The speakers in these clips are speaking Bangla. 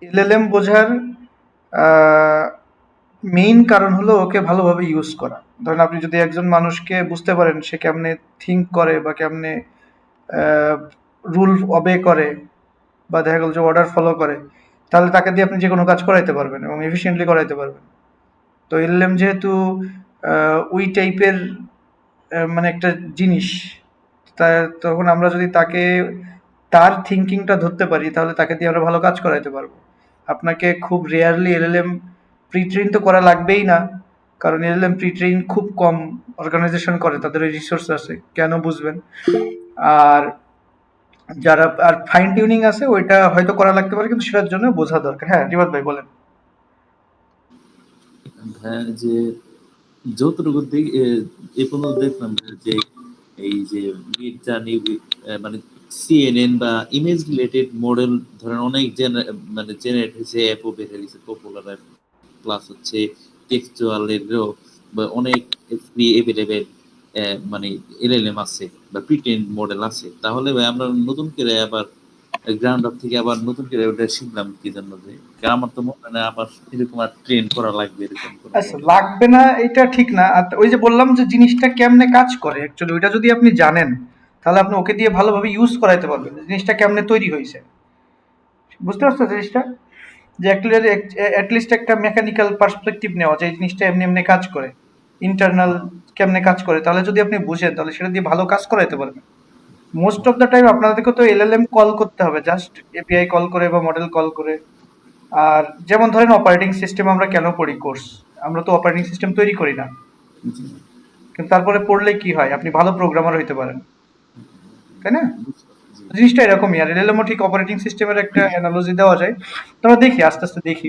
এলএলএম বোঝার মেইন কারণ হলো ওকে ভালোভাবে ইউজ করা। ধরেন আপনি যদি একজন মানুষকে বুঝতে পারেন সে কেমনে থিঙ্ক করে বা কেমনে রুল অবে করে বা দেখা গেল যে অর্ডার ফলো করে, তাহলে তাকে দিয়ে আপনি যে কোনো কাজ করাইতে পারবেন এবং এফিসিয়েন্টলি করাইতে পারবেন। তো এলএলএম যেহেতু ওই টাইপের মানে একটা জিনিস, তা তখন আমরা যদি তাকে তার থিঙ্কিংটা ধরতে পারি তাহলে তাকে দিয়ে আমরা ভালো কাজ করাইতে পারবো। আপনাকে খুব রেয়ারলি এলএলএম প্রি ট্রেন তো করা লাগবেই না, কারণ এলএলএম প্রি ট্রেন খুব কম অর্গানাইজেশন করে, তাদের ওই রিসোর্স আছে, কেন বুঝবেন। আর যারা আর ফাইন টিউনিং আছে ওইটা হয়তো করা লাগতে পারে, কিন্তু সেটার জন্য বোঝা দরকার। হ্যাঁ রিবাদ ভাই বলেন। হ্যাঁ, যে যতটুকু এ পর্যন্ত দেখলাম যে এই যে মিড জার্নি মানে সিএনএন বা ইমেজ রিলেটেড মডেল ধরেন অনেক মানে জেনারেট হয়েছে, অ্যাপও বের হয়েছে পপুলার অ্যাপ, প্লাস হচ্ছে টেক্সচুয়ালেরও বা অনেক ফ্রি এভেলেবেল মানে এলএলএম আছে বা প্রিটেন্ড মডেল আছে। তাহলে ভাই আমরা নতুন করে আবার গ্রাউন্ড আপ থেকে আবার নতুন করে ওটা শিখলাম কি জন্য, যে কারণ আমার তো মনে হয় না আবার এরকম আর ট্রেন করা লাগবে এরকম কোনো আচ্ছা, মডেল। লাগবে না এটা ঠিক না। আর ওই যে বললাম যে জিনিসটা কেমনে কাজ করে অ্যাকচুয়ালি ওইটা যদি আপনি জানেন, তাহলে আপনি ওকে দিয়ে ভালোভাবে ইউজ করাইতে পারবেন যে জিনিসটা কেমনে তৈরি হয়েছে। বুঝতে পারছো জিনিসটা? যে অ্যাটলিস্ট একটা মেকানিক্যাল পার্সপেক্টিভ নেওয়া যে এই জিনিসটা এমনি এমনি কাজ করে, ইন্টারনাল কেমনে কাজ করে, তাহলে যদি আপনি বুঝেন তাহলে সেটা দিয়ে ভালো কাজ করাইতে পারবেন। মোস্ট অফ দ্য টাইম আপনাদেরকে তো এলএলএম কল করতে হবে, জাস্ট এপিআই কল করে বা মডেল কল করে। আর যেমন ধরেন অপারেটিং সিস্টেম আমরা কেন পড়ি কোর্স, আমরা তো অপারেটিং সিস্টেম তৈরি করি না, জি, কিন্তু তারপরে পড়লে কি হয়, আপনি ভালো প্রোগ্রামার হইতে পারেন, তাই না? বুঝতে পারছি, জি। জিনিসটা এরকমই। আর এলএলএমও ঠিক অপারেটিং সিস্টেমের একটা অ্যানালজি দেওয়া যায়। তো আমরা দেখি, আস্তে আস্তে দেখি।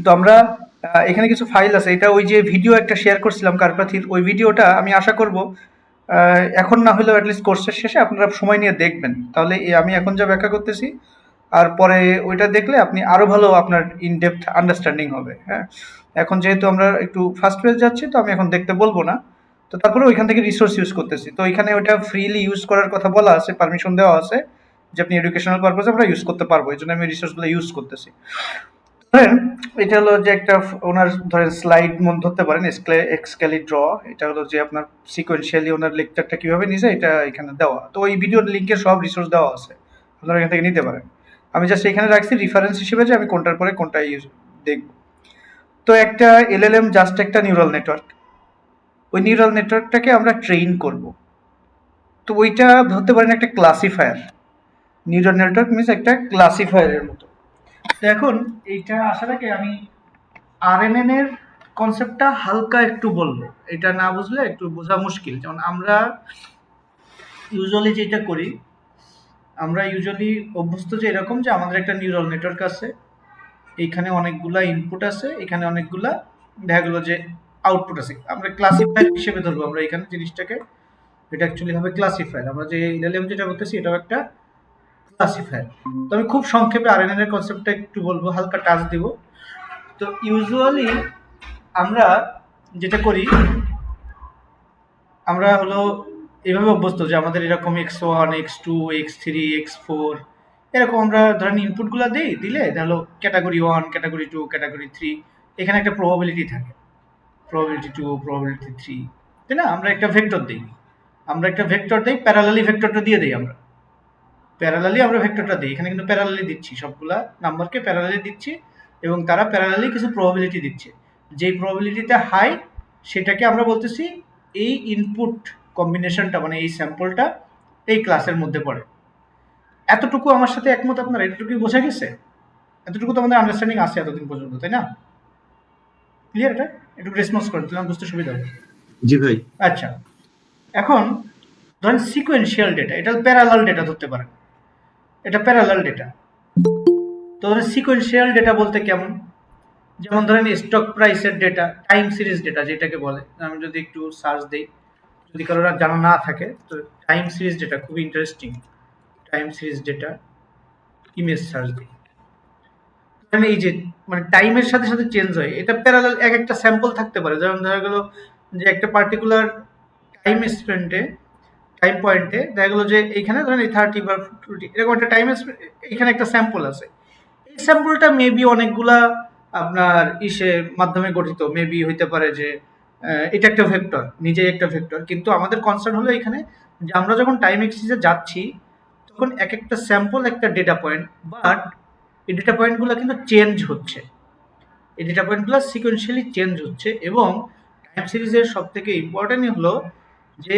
তো আমরা এখানে কিছু ফাইল আছে, এটা ওই যে ভিডিও একটা শেয়ার করছিলাম কারপাথির, ওই ভিডিওটা আমি আশা করব এখন না হলেও অ্যাটলিস্ট কোর্সের শেষে আপনারা সময় নিয়ে দেখবেন, তাহলে আমি এখন যা ব্যাখ্যা করতেছি আর পরে ওইটা দেখলে আপনি আরো ভালো আপনার ইন ডেপথ আন্ডারস্ট্যান্ডিং হবে। হ্যাঁ, এখন যেহেতু আমরা একটু ফার্স্ট পেজ যাচ্ছি তো আমি এখন দেখতে বলবো না। তো তারপরে ওইখান থেকে রিসোর্স ইউজ করতেছি, তো ওইখানে ওটা ফ্রিলি ইউজ করার কথা বলা আছে, পারমিশন দেওয়া আছে যে আপনি এডুকেশনাল পারপাসে আমরা ইউজ করতে পারবো, এই জন্য আমি রিসোর্সগুলো ইউজ করতেছি। ধরেন এটা হলো যে একটা ওনার ধরেন স্লাইড মন ধরতে পারেন, এক্সক্যালি ড্র। এটা হলো যে আপনার সিকোয়েন্সিয়ালি ওনার লেকচারটা কিভাবে নিছে এটা এখানে দেওয়া, তো ওই ভিডিওর লিঙ্কে সব রিসোর্স দেওয়া আছে, আপনারা এখান থেকে নিতে পারেন। আমি জাস্ট এখানে রাখছি রিফারেন্স হিসেবে যে আমি কোনটার পরে কোনটা ইউজ দেখব। তো একটা এলএলএম জাস্ট একটা নিউরাল নেটওয়ার্ক, ওই নিউরাল নেটওয়ার্কটাকে আমরা ট্রেন করব। তো ওইটা ধরতে পারেন একটা ক্লাসিফায়ার, নিউরাল নেটওয়ার্ক মিনস একটা ক্লাসিফায়ারের মতো। তো এখন এইটা আসার আগে আমি আরএনএন এর কনসেপ্টটা হালকা একটু বলবো, এটা না বুঝলে একটু বোঝা মুশকিল। যেমন আমরা ইউজুয়ালি যেটা করি, আমরা ইউজুয়ালি অভ্যস্ত যে এরকম যে আমাদের একটা নিউরাল নেটওয়ার্ক আছে, এইখানে অনেকগুলা ইনপুট আছে, এখানে অনেকগুলা দেখা গেলো যে আউটপুট আছে, আমরা ক্লাসিফায়ার হিসেবে ধরবো আমরা এখানে জিনিসটাকে। এটা অ্যাকচুয়ালি হবে ক্লাসিফায়ার, আমরা যে এলএলএম যেটা করতেছি এটাও একটা ক্লাসিফায়ার। তো আমি খুব সংক্ষেপে আরএনএন এর কনসেপ্টটা একটু বলবো, হালকা টাচ দিব। তো ইউজুয়ালি আমরা যেটা করি, আমরা হলো এভাবে অভ্যস্ত যে আমাদের এরকম x1 x2 x3 x4 এরকম আমরা ধরেন ইনপুটগুলো দিই, দিলে হলো ক্যাটাগরি 1 ক্যাটাগরি 2 ক্যাটাগরি 3, এখানে একটা প্রবাবিলিটি থাকে, প্রবাবিলিটি 2 প্রবাবিলিটি 3, তাই না? আমরা একটা ভেক্টর দিই, আমরা একটা ভেক্টর দিই, প্যারালালি ভেক্টরটা দিয়ে দিই, আমরা প্যারালালি আমরা ভেক্টরটা দিই, এখানে কিন্তু প্যারালালি দিচ্ছি, সবগুলা নাম্বারকে প্যারালালি দিচ্ছি এবং তারা প্যারালালি কিছু প্রবাবিলিটি দিচ্ছে। যেই প্রবাবিলিটিটা হাই সেটাকে আমরা বলতেছি এই ইনপুট কম্বিনেশনটা মানে এই স্যাম্পলটা এই ক্লাসের মধ্যে পড়ে। এতটুকু আমার সাথে একমত আপনারা? এতটুকুই বোঝা গেছে? এতটুকু তো আমাদের আন্ডারস্ট্যান্ডিং আছে এতদিন পর্যন্ত, তাই না? ক্লিয়ার? এটা একটু রেসপন্স করেন তাহলে আমার বুঝতে সুবিধা হবে। জি ভাই। আচ্ছা, এখন ধরেন সিকোয়েন্সিয়াল ডেটা, এটা প্যারালাল ডেটা ধরতে পারেন, এটা প্যারালাল ডেটা। তো ধরেন সিকোয়েন্সিয়াল ডেটা বলতে কেমন, যেমন ধরেন স্টক প্রাইসের ডেটা, টাইম সিরিজ ডেটা যেটাকে বলে, আমি যদি একটু সার্চ দিই, যদি কারোর আর জানা না থাকে তো টাইম সিরিজ ডেটা খুব interesting. Time series data image search দিই, মানে এই যে মানে টাইমের সাথে সাথে চেঞ্জ হয়, এটা প্যারালাল এক একটা স্যাম্পল থাকতে পারে। যেমন ধরা গেল যে একটা পার্টিকুলার টাইম স্পেন্ডে, টাইম পয়েন্টে দেখা গেলো যে এইখানে ধরেন এই 30 বা 40 এরকম একটা টাইম, এখানে একটা স্যাম্পল আছে, এই স্যাম্পলটা মেবি অনেকগুলা আপনার মাধ্যমে গঠিত, মেবি হইতে পারে যে এটা একটা ভেক্টর, নিজেই একটা ভেক্টর, কিন্তু আমাদের কনসার্ন হলো এখানে যে আমরা যখন টাইম এক্সিসে যাচ্ছি তখন এক একটা স্যাম্পল একটা ডেটা পয়েন্ট, বাট এই ডেটা পয়েন্টগুলো কিন্তু চেঞ্জ হচ্ছে, এই ডেটা পয়েন্টগুলো সিকোয়েন্সিয়ালি চেঞ্জ হচ্ছে। এবং টাইম সিরিজের সব থেকে ইম্পর্টেন্ট হলো যে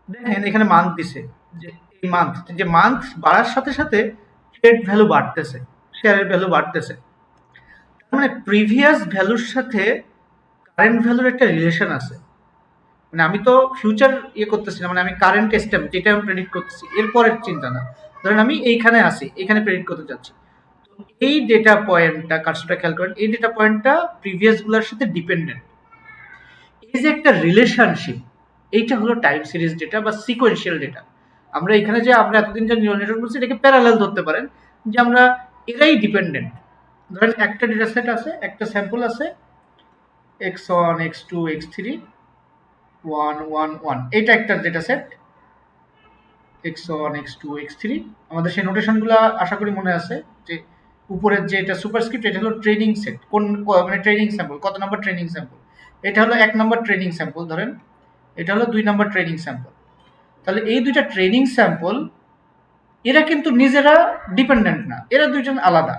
দেখেন এখানে মান্থ দিছে, যে এই মান্থ বাড়ার সাথে সাথে ট্রেড ভ্যালু বাড়তেছে, শেয়ারের ভ্যালু বাড়তেছে। মানে প্রিভিয়াস ভ্যালুর সাথে কারেন্ট ভ্যালুর একটা রিলেশন আছে। মানে আমি তো ফিউচার করতেছি না, মানে আমি কারেন্ট স্টেপ যেটা আমি প্রেডিক্ট করতেছি এরপরের চিন্তা না। ধরেন আমি এইখানে আসি, এখানে প্রেডিক্ট করতে চাচ্ছি, এই ডেটা পয়েন্টটা, কাজটা খেয়াল করেন, এই ডেটা পয়েন্টটা প্রিভিয়াস গুলোর সাথে ডিপেন্ডেন্ট। এই যে একটা রিলেশনশিপ, এইটা হলো টাইম সিরিজ ডেটা বা সিকোয়েন্সিয়াল ডেটা। আমরা এখানে যে আমরা এতদিন যে নিউরাল নেটওয়ার্ক বলছি এটাকে প্যারালাল ধরতে পারেন, যে আমরা এরাই ডিপেন্ডেন্ট। ধরেন একটা ডেটা সেট আছে, একটা স্যাম্পল আছে x1 x2 x3 1 1 1, এটা একটা data set x1 x2 x3। আমাদের সেই নোটেশনগুলো আশা করি মনে আছে, যে উপরের যে এটা সুপারস্ক্রিপ্ট এটা হলো ট্রেনিং সেট, মানে ট্রেনিং স্যাম্পল, কত নাম্বার ট্রেনিং স্যাম্পল, এটা হলো 1 নাম্বার ট্রেনিং স্যাম্পল, ধরেন এটা হলো 2 নাম্বার ট্রেনিং স্যাম্পল। তাহলে এই দুইটা ট্রেনিং স্যাম্পল এরা কিন্তু নিজেরা ডিপেন্ডেন্ট না, এরা দুইজন আলাদা।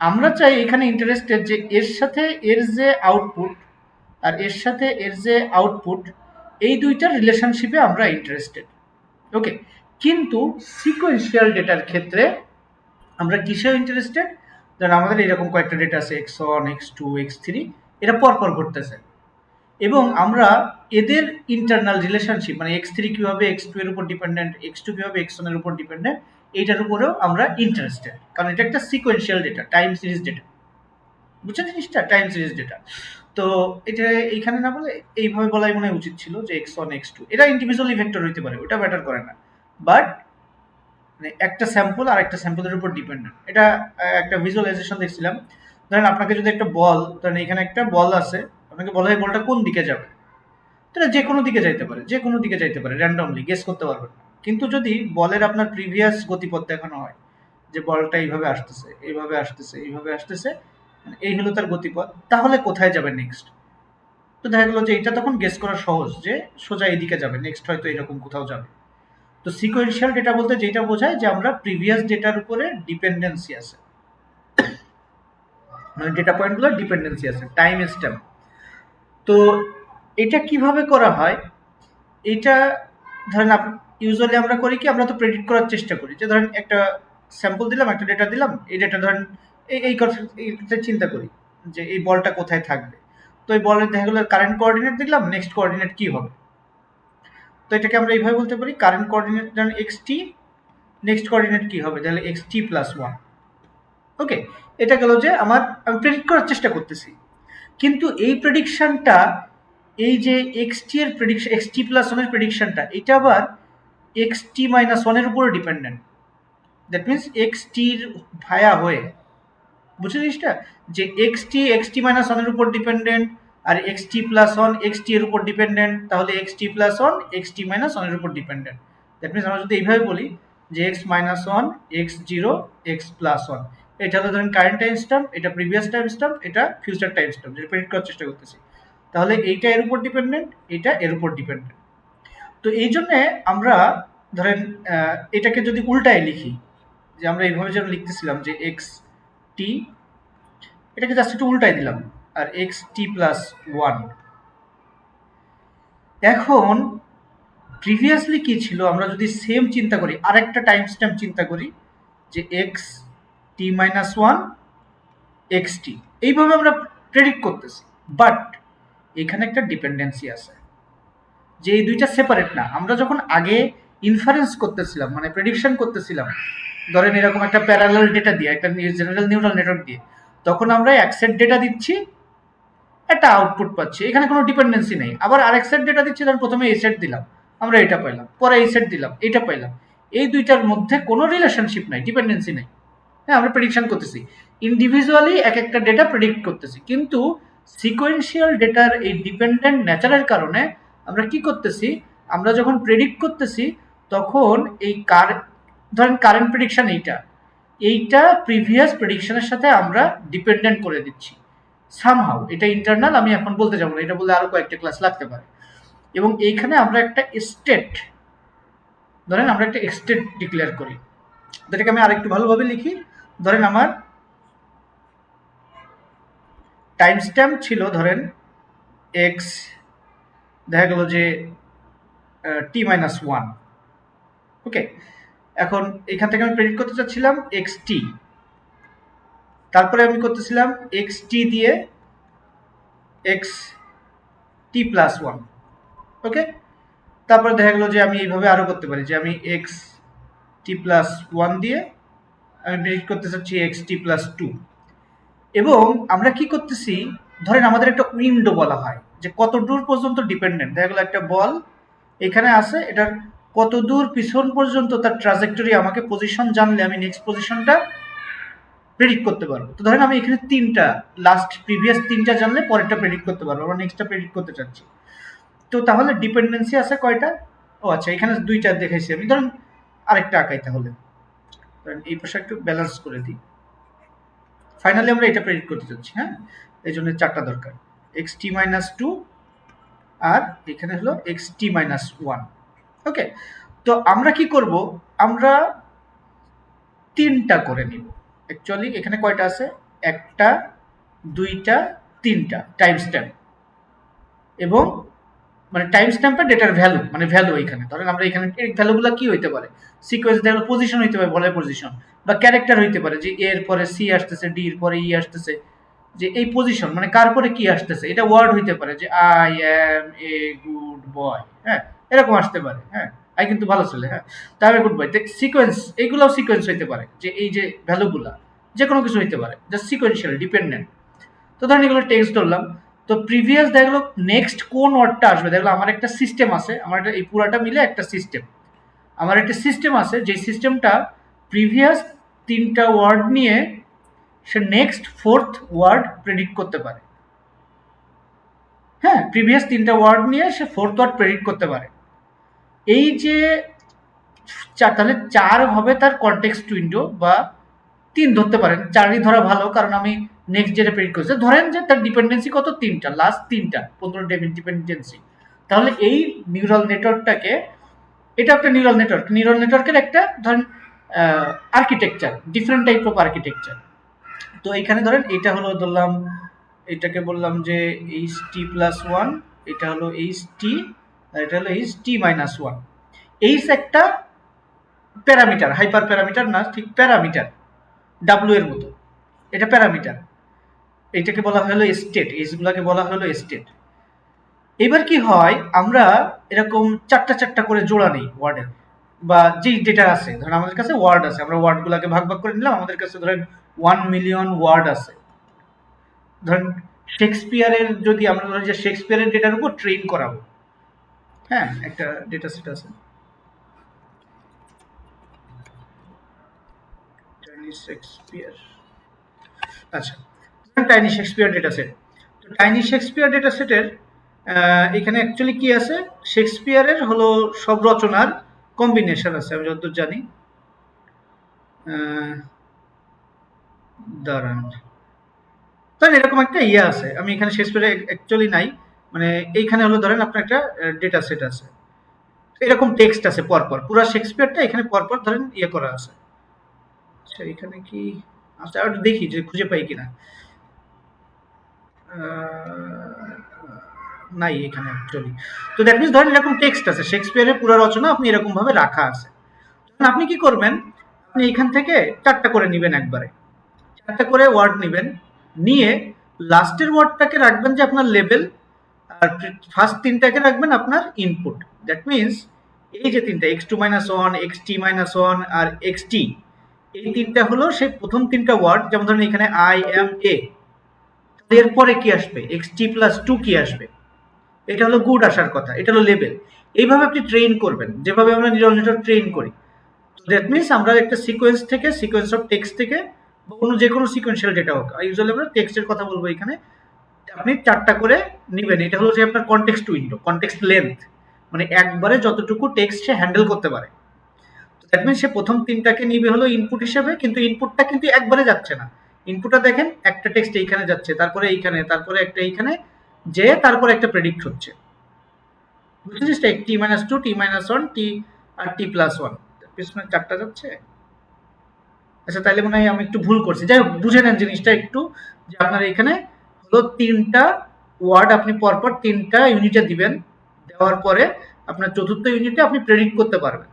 আমরা চাই এখানে ইন্টারেস্টেড যে এর সাথে এর যে আউটপুট আর এর সাথে এর যে আউটপুট, এই দুইটার রিলেশনশিপে আমরা ইন্টারেস্টেড। ওকে, কিন্তু সিকোয়েন্সিয়াল ডেটার ক্ষেত্রে আমরা কিসেও ইন্টারেস্টেড? ধরেন আমাদের এরকম কয়েকটা ডেটা আছে x1 x2 x3, এরা পরপর ঘটতেছে এবং আমরা এদের ইন্টারনাল রিলেশনশিপ, মানে x3 কিভাবে x2 এর উপর ডিপেন্ডেন্ট, x2 কিভাবে x1 এর উপর ডিপেন্ডেন্ট, এইটার উপরেও আমরা ইন্টারেস্টেড, কারণ এটা একটা sequential data, time series data. বুঝছেন জিনিসটা? Time series data. তো এটা এইখানে না বলে এইভাবে বলাই মনে হয় উচিত ছিল যে x1 x2 এটা ইন্ডিভিজুয়ালি ভেক্টর হইতে পারে, ওটা ম্যাটার করে না, বাট মানে একটা স্যাম্পল আর একটা স্যাম্পলের উপর ডিপেন্ডেন্ট। এটা একটা ভিজুয়ালাইজেশন দেখছিলাম। ধরেন আপনাকে যদি একটা বল, ধরেন এখানে একটা বল আছে, আপনাকে বলা হয় বলটা কোন দিকে যাবে, তাহলে যে কোনো দিকে যাইতে পারে, যে কোনো দিকে যাইতে পারে, র্যান্ডমলি গেস করতে পারবেন না। কিন্তু যদি বলের আপনার প্রিভিয়াস গতিপথ দেখানো হয়, যে বলটা এইভাবে আসতেছে এইভাবে আসতেছে এইভাবে আসতেছে, মানে এই হলো তার গতিপথ, তাহলে কোথায় যাবে নেক্সট? তো দেখা গেলো যে এটা তখন গেস করা সহজ, যে সোজা এইদিকে যাবে, নেক্সট হয়তো এরকম কোথাও যাবে। তো সিকোয়েন্সিয়াল ডেটা বলতে যেটা বোঝায় যে আমরা প্রিভিয়াস ডেটার উপরে ডিপেন্ডেন্সি আছে, মানে ডেটা পয়েন্টগুলোর ডিপেন্ডেন্সি আছে, টাইম স্ট্যাম্প। তো এটা কিভাবে করা হয়? এটা ধরেন ইউজুয়ালি আমরা করি কি, আমরা তো প্রেডিক্ট করার চেষ্টা করি, যে ধরেন একটা স্যাম্পল দিলাম, একটা ডেটা দিলাম, এই ডেটা ধরেন এই চিন্তা করি যে এই বলটা কোথায় থাকবে। তো এই বলের দেখা গেলো কারেন্ট কোঅর্ডিনেট দিলাম, নেক্সট কোঅর্ডিনেট কি হবে? তো এটাকে আমরা এইভাবে বলতে পারি, কারেন্ট কোঅর্ডিনেট ধরেন xt, নেক্সট কোঅর্ডিনেট কি হবে, তাহলে xt প্লাস 1। ওকে, এটা গেল যে আমি প্রেডিক্ট করার চেষ্টা করতেছি, কিন্তু এই প্রেডিকশনটা, এই যে xt এর প্রেডিকশন, xt প্লাস 1 এর প্রেডিকশনটা, এটা আবার xt মাইনাস 1 এর উপরে ডিপেন্ডেন্ট। দ্যাট মিনস xt এর ভায়া হয়ে, বুঝছো জিনিসটা? যে xt মাইনাস 1 এর উপর ডিপেন্ডেন্ট, আর xt প্লাস 1 xt এর উপর ডিপেন্ডেন্ট, তাহলে xt প্লাস 1 xt মাইনাস 1 এর উপর ডিপেন্ডেন্ট। দ্যাট মিনস আমরা যদি এইভাবে বলি যে x minus 1 x0 x plus 1, এটা হলো ধরেন কারেন্ট টাইম স্ট্যাম্প, এটা প্রিভিয়াস টাইম স্ট্যাম্প, এটা ফিউচার টাইম স্ট্যাম্প, যেটা প্রেডিক্ট করার চেষ্টা করতেছি। তাহলে এইটা এর উপর ডিপেন্ডেন্ট, এটা এর উপর ডিপেন্ডেন্ট। তো এই জন্যে আমরা ধরেন এটাকে যদি উল্টায় লিখি, যে আমরা এইভাবে যেন লিখতেছিলাম যে এক্স টি, এটাকে জাস্ট একটু উল্টাই দিলাম, আর এক্স টি প্লাস 1। এখন প্রিভিয়াসলি কি ছিল, আমরা যদি সেম চিন্তা করি, আরেকটা টাইম স্ট্যাম্প চিন্তা করি, যে এক্স টি মাইনাস 1 এক্স টি, এইভাবে আমরা প্রেডিক্ট করতেছি, বাট এখানে একটা ডিপেন্ডেন্সি আছে, যে এই দুইটা সেপারেট না। আমরা যখন আগে ইনফারেন্স করতেছিলাম, মানে প্রেডিকশন করতেছিলাম, ধরেন এরকম একটা প্যারালাল ডেটা দিয়ে, একটা জেনারেল নিউরাল নেটওয়ার্ক দিয়ে, তখন আমরা এক সেট ডেটা দিচ্ছি, একটা আউটপুট পাচ্ছি, এখানে কোনো ডিপেন্ডেন্সি নেই। আবার আরেক সেট ডেটা দিচ্ছি, ধরেন প্রথমে এই সেট দিলাম, আমরা এটা পাইলাম, পরে এই সেট দিলাম, এটা পাইলাম। এই দুইটার মধ্যে কোনো রিলেশনশিপ নাই, ডিপেন্ডেন্সি নেই। হ্যাঁ, আমরা প্রেডিকশন করতেছি, ইন্ডিভিজুয়ালি এক একটা ডেটা প্রেডিক্ট করতেছি, কিন্তু সিকোয়েন্সিয়াল ডেটার এই ডিপেন্ডেন্ট নেচারের কারণে আমরা কি করতেছি, আমরা যখন প্রেডিক্ট করতেছি তখন এই ধরেন কারেন্ট প্রেডিকশন এইটা, এইটা প্রিভিয়াস প্রেডিকশনের সাথে আমরা ডিপেন্ডেন্ট করে দিচ্ছি সামহাউ। এটা ইন্টারনাল, আমি এখন বলতে যাবো না, এটা বললে আরো কয়েকটা ক্লাস লাগতে পারে। এবং এইখানে আমরা একটা স্টেট, ধরেন আমরা একটা স্টেট ডিক্লেয়ার করি, যেটাকে আমি আরেকটু ভালোভাবে লিখি। ধরেন আমার টাইম স্ট্যাম্প ছিল ধরেন এক্স, দেখা গেল যে t-1, ওকে। এখন এখান থেকে আমি প্রেডিক্ট করতে চাচ্ছিলাম এক্স টি, তারপরে আমি করতেছিলাম এক্স টি দিয়ে এক্স টি প্লাস 1, ওকে। তারপরে দেখা গেল যে আমি এইভাবে আরো করতে পারি যে আমি এক্স টি প্লাস 1 দিয়ে আমি প্রেডিক্ট করতে চাচ্ছি এক্স টি প্লাস 2। এবং আমরা কি করতেছি, ধরেন আমাদের একটা উইন্ডো বলা হয় যে কত দূর পর্যন্ত ডিপেন্ডেন্ট, দেখা গেল একটা বল এখানে আছে, এটার কত দূর পিছন পর্যন্ত তার ট্রাজেক্টরি, আমাকে পজিশন জানলে আমি নেক্সট পজিশনটা প্রেডিক্ট করতে পারবো। তো ধরেন আমি এখানে তিনটা, লাস্ট প্রিভিয়াস তিনটা জানলে পরেরটা প্রেডিক্ট করতে পারবো, আমরা নেক্সটটা প্রেডিক্ট করতে চাচ্ছি। তো তাহলে ডিপেন্ডেন্সি আছে কয়টা? ও আচ্ছা, এখানে দুইটা দেখাইছি আমি। ধরেন আরেকটা আঁকাই তাহলে, ধরেন এই পাশে একটু ব্যালেন্স করে দিই। ফাইনালি আমরা এটা প্রেডিক্ট করতে চাচ্ছি, হ্যাঁ, এই জন্য চারটা দরকার, এক্স টি মাইনাস 2 আর এখানে হলো এক্স টি মাইনাস 1, ওকে। তো আমরা কি করব, আমরা তিনটা করে নিব। অ্যাকচুয়ালি এখানে কয়টা আছে, একটা, দুইটা, তিনটা টাইম স্ট্যাম্প। এবং মানে টাইম স্ট্যাম্পের ডেটার ভ্যালু, মানে ভ্যালু এখানে ধরেন আমরা এখানে এই ভ্যালুগুলো কি হইতে পারে, সিকোয়েন্স দেখলে পজিশন হইতে পারে, বলের পজিশন, বা ক্যারেক্টার হইতে পারে যে এর পরে সি আসতেছে, ডি এর পরে ই আসতেছে, যে এই পজিশন মানে কার পরে কি আসতেছে। এটা ওয়ার্ড হইতে পারে যে I am a good boy, হ্যাঁ, এরকম আসতে পারে, হ্যাঁ, আই কিন্তু ভালো ছেলে, হ্যাঁ, তাই গুড বয়। সিকোয়েন্স, এইগুলোও সিকোয়েন্স হইতে পারে, যে এই যে ভ্যালুগুলা যে কোনো কিছু হইতে পারে, জাস্ট সিকোয়েন্সিয়াল ডিপেন্ডেন্ট। তো ধরেন এগুলো টেক্সট ধরলাম। তো প্রিভিয়াস দেখলো নেক্সট কোন ওয়ার্ডটা আসবে, দেখলো আমার একটা সিস্টেম আছে, আমার এই পুরাটা মিলে একটা সিস্টেম, আমার একটা সিস্টেম আছে, যে সিস্টেমটা প্রিভিয়াস তিনটা ওয়ার্ড নিয়ে সে নেক্সট ফোর্থ ওয়ার্ড প্রেডিক্ট করতে পারে। হ্যাঁ, প্রিভিয়াস তিনটা ওয়ার্ড নিয়ে সে ফোর্থ ওয়ার্ড প্রেডিক্ট করতে পারে। এই যে তাহলে 4 হবে তার কনটেক্সট উইন্ডো, বা 3 ধরতে পারেন, 4ই ধরা ভালো, কারণ আমি নেক্সট যেটা প্রেডিক্ট করছি ধরেন যে তার ডিপেন্ডেন্সি কত, তিনটা, লাস্ট তিনটা 15 ডিপেন্ডেন্সি। তাহলে এই নিউরাল নেটওয়ার্কটাকে, এটা একটা নিউরাল নেটওয়ার্ক, নিউরাল নেটওয়ার্কের একটা ধরেন architecture, different type of architecture. তো এখানে ধরেন এটা হলো ধরলাম, এটাকে বললাম যে এইচ টি প্লাস 1, এটা হলো এইচ টি, আর এটা হলো এইচ টি মাইনাস 1। এইচ একটা প্যারামিটার, হাইপার প্যারামিটার না, ঠিক প্যারামিটার, ডাব্লিউ এর মতো, এটা প্যারামিটার। এটাকে বলা হলো স্টেট, এইচগুলোকে বলা হলো স্টেট। এবার কি হয়, আমরা এরকম চারটা চারটা করে জোড়া নেই ওয়ার্ডের, বা যেই ডেটা আছে, ধরেন আমাদের কাছে ওয়ার্ড আছে, আমরা ওয়ার্ডগুলোকে ভাগ ভাগ করে নিলাম, আমাদের কাছে ধরেন 1 মিলিয়ন ওয়ার্ড আছে। ধরেন শেক্সপিয়ারের, যদি আমরা ধরি যে শেক্সপিয়ারের ডেটার উপর ট্রেন করাবো, হ্যাঁ, একটা ডেটা সেট আছে, টাইনি শেক্সপিয়ার, আচ্ছা, টাইনি শেক্সপিয়ার ডেটা সেট। তো টাইনি শেক্সপিয়ার ডেটা সেটের এখানে অ্যাকচুয়ালি কি আছে, শেক্সপিয়ারের হলো সব রচনার কম্বিনেশন আছে, আমি যতদূর জানি। দাঁড়ান, ধরেন এরকম একটা ইয়ে আছে, আমি এখানে শেক্সপিয়ার অ্যাকচুয়ালি নাই, মানে এইখানে হলো ধরেন আপনার একটা ডেটা সেট আছে, এরকম টেক্সট আছে পরপর, পুরো শেক্সপিয়ারটা এখানে পরপর ধরেন ইয়ে করা আছে। আচ্ছা এখানে কি, আচ্ছা আর দেখি যে খুঁজে পাই কিনা, নাই এখানে অ্যাকচুয়ালি। তো দ্যাট মিনস ধরেন এরকম টেক্সট আছে, শেক্সপিয়ারের পুরো রচনা আপনি এরকম ভাবে রাখা আছে। আপনি কি করবেন, আপনি এখান থেকে চারটা করে নেবেন, একবারে চারটা করে ওয়ার্ড নেবেন, নিয়ে লাস্টের ওয়ার্ডটাকে রাখবেন যে আপনার লেভেল, আর ফার্স্ট তিনটাকে রাখবেন আপনার ইনপুট। দ্যাট মিনস এই যে তিনটা x two minus one, x t minus one আর এক্স টি, এই তিনটা হলো সেই প্রথম তিনটা ওয়ার্ড। যেমন ধরেন এখানে আই এম এ, এরপরে কি আসবে, এক্স টি প্লাস 2 কি আসবে, এটা হলো গুড আসার কথা, এটা হলো লেভেল। এইভাবে আপনি ট্রেন করবেন, যেভাবে আমরা নিউরাল নেটওয়ার্ক ট্রেন করি। দ্যাট মিনস আমরা একটা সিকোয়েন্স থেকে, সিকোয়েন্স অফ টেক্সট থেকে, বা কোনো যে কোনো সিকোয়েন্সিয়াল ডেটা হোক, ইউজুয়ালি আমরা টেক্সটের কথা বলবো এখানে, আপনি চারটা করে নেবেন। এটা হলো যে আপনার কনটেক্সট উইন্ডো, কনটেক্সট লেন্থ, মানে একবারে যতটুকু টেক্সট সে হ্যান্ডেল করতে পারে। দ্যাট মিনস সে প্রথম তিনটাকে নিবে হলো ইনপুট হিসেবে, কিন্তু ইনপুটটা কিন্তু একবারে যাচ্ছে না। ইনপুটটা দেখেন একটা টেক্সট এইখানে যাচ্ছে, তারপরে এইখানে, তারপরে একটা এইখানে, যে তারপরে একটা প্রেডিক্ট হচ্ছে। বুঝেছিস? টি মাইনাস টু, টি মাইনাস ওয়ান, টি আর টি প্লাস ওয়ান, পিছনে চারটা যাচ্ছে। আচ্ছা তাহলে মনে হয় আমি একটু ভুল করছি, যাই হোক বুঝে নেন জিনিসটা একটু, যে আপনার এখানে হলো তিনটা ওয়ার্ড আপনি পরপর তিনটা ইউনিটে দিবেন, দেওয়ার পরে আপনার চতুর্থ ইউনিটে আপনি প্রেডিক্ট করতে পারবেন।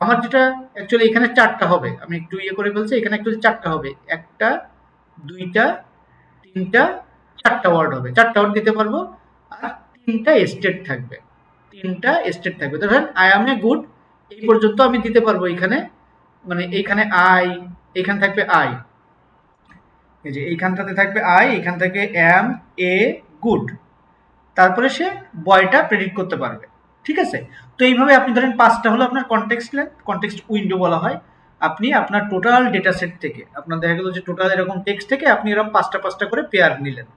আমার যেটা অ্যাকচুয়ালি এখানে চারটা হবে, আমি একটু ইয়ে করে ফেলছি, এখানে অ্যাকচুয়ালি চারটা হবে, একটা, দুইটা, তিনটা, চারটা ওয়ার্ড হবে, চারটা ওয়ার্ড দিতে পারবো। আর তিনটা স্টেট থাকবে, তিনটা স্টেট থাকবে। ধরেন আই এম এ গুড, এই পর্যন্ত আমি দিতে পারবো এখানে, মানে এইখানে আই, এখানে থাকবে আই, এই যে এইখানটাতে থাকবে আই, এখান থেকে এম এ গুড, তারপরে সে বয়টা প্রেডিক্ট করতে পারবে। ঠিক আছে? তো এইভাবে আপনি ধরেন পাঁচটা হলো আপনার কনটেক্সট লেন্থ, কনটেক্সট উইন্ডো বলা হয়। আপনি আপনার টোটাল ডেটা সেট থেকে, আপনার দেখা গেল যে টোটাল এরকম টেক্সট থেকে আপনি এরকম পাঁচটা পাঁচটা করে পেয়ার নিলেন,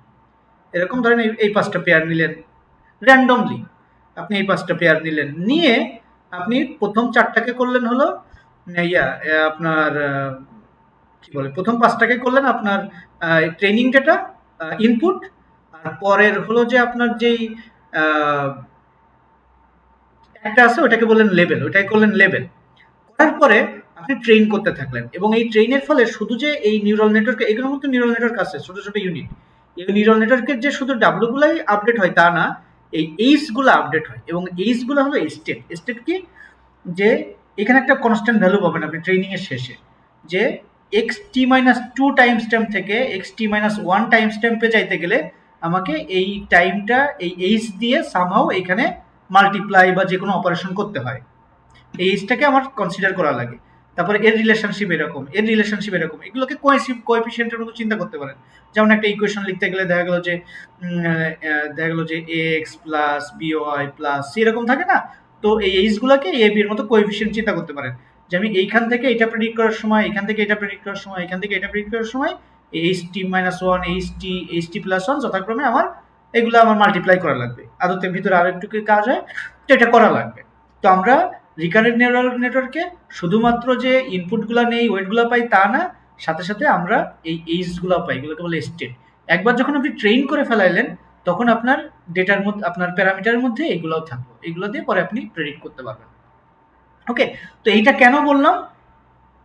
এরকম ধরেন এই পাঁচটা পেয়ার নিলেন র্যান্ডমলি, আপনি এই পাঁচটা পেয়ার নিলেন, নিয়ে আপনি প্রথম চারটাকে করলেন হলো আপনার কি বলে, প্রথম পাঁচটাকে করলেন আপনার ট্রেনিং ডেটা ইনপুট, আর পরের হলো যে আপনার যেই আহ, একটা আছে ওটাকে বললেন লেভেল, ওটাকে করলেন লেভেল। করার পরে আপনি ট্রেন করতে থাকলেন, এবং এই ট্রেনের ফলে শুধু যে এই নিউরাল নেটওয়ার্ক, এগুলোর মধ্যে নিউরাল নেটওয়ার্ক আছে ছোট ছোট ইউনিট, এই নিউরাল নেটওয়ার্কের যে শুধু ডাব্লু গুলাই আপডেট হয় তা না, এই এইচ গুলো আপডেট হয়, এবং এইচ গুলো হলো স্টেট। স্টেট কি, যে এখানে একটা কনস্ট্যান্ট ভ্যালু পাবেন আপনি ট্রেনিং এর শেষে, যে x t minus to time stamp থেকে x t minus one time স্ট্যাম্পে যাইতে গেলে আমাকে এই টাইমটা এই এইচ দিয়ে সামহাও এখানে মাল্টিপ্লাই বা যে কোনো অপারেশন করতে হয়, এই এইচটাকে আমার কনসিডার করা লাগে। তারপরে এর রিলেশনশিপ এরকম, এর রিলেশনশিপ এরকম, এগুলোকে কোএফিসিয়েন্টের মতো চিন্তা করতে পারেন। যেমন একটা ইকুয়েশন লিখতে গেলে দেখা গেল যে a x plus b y plus c এরকম থাকে না, তো এই এইচ গুলাকে এ বি এর মতো কোএফিসিয়েন্ট চিন্তা করতে পারেন, যে আমি এইখান থেকে এটা প্রেডিক্ট করার সময়, এখান থেকে এটা প্রেডিক্ট করার সময়, এখান থেকে এটা প্রেডিক্ট করার সময় H T minus one, H T plus one যথাক্রমে আমার এগুলো আমার মাল্টিপ্লাই করা লাগবে, আদতের ভিতরে আর একটু কাজ হয়, তো এটা করা লাগবে। তো আমরা রিকারেন্ট নিউরাল নেটওয়ার্কে শুধুমাত্র যে ইনপুটগুলো নেই, ওয়েটগুলো পাই তা না, সাথে সাথে আমরা এই এইজগুলো পাই, এগুলোকে বলে স্টেট। একবার যখন আপনি ট্রেন করে ফেলাইলেন, তখন আপনার ডেটার মধ্যে, আপনার প্যারামিটারের মধ্যে এগুলোও থাকবে, এগুলো দিয়ে পরে আপনি প্রেডিক্ট করতে পারবেন। ওকে, তো এইটা কেন বললাম,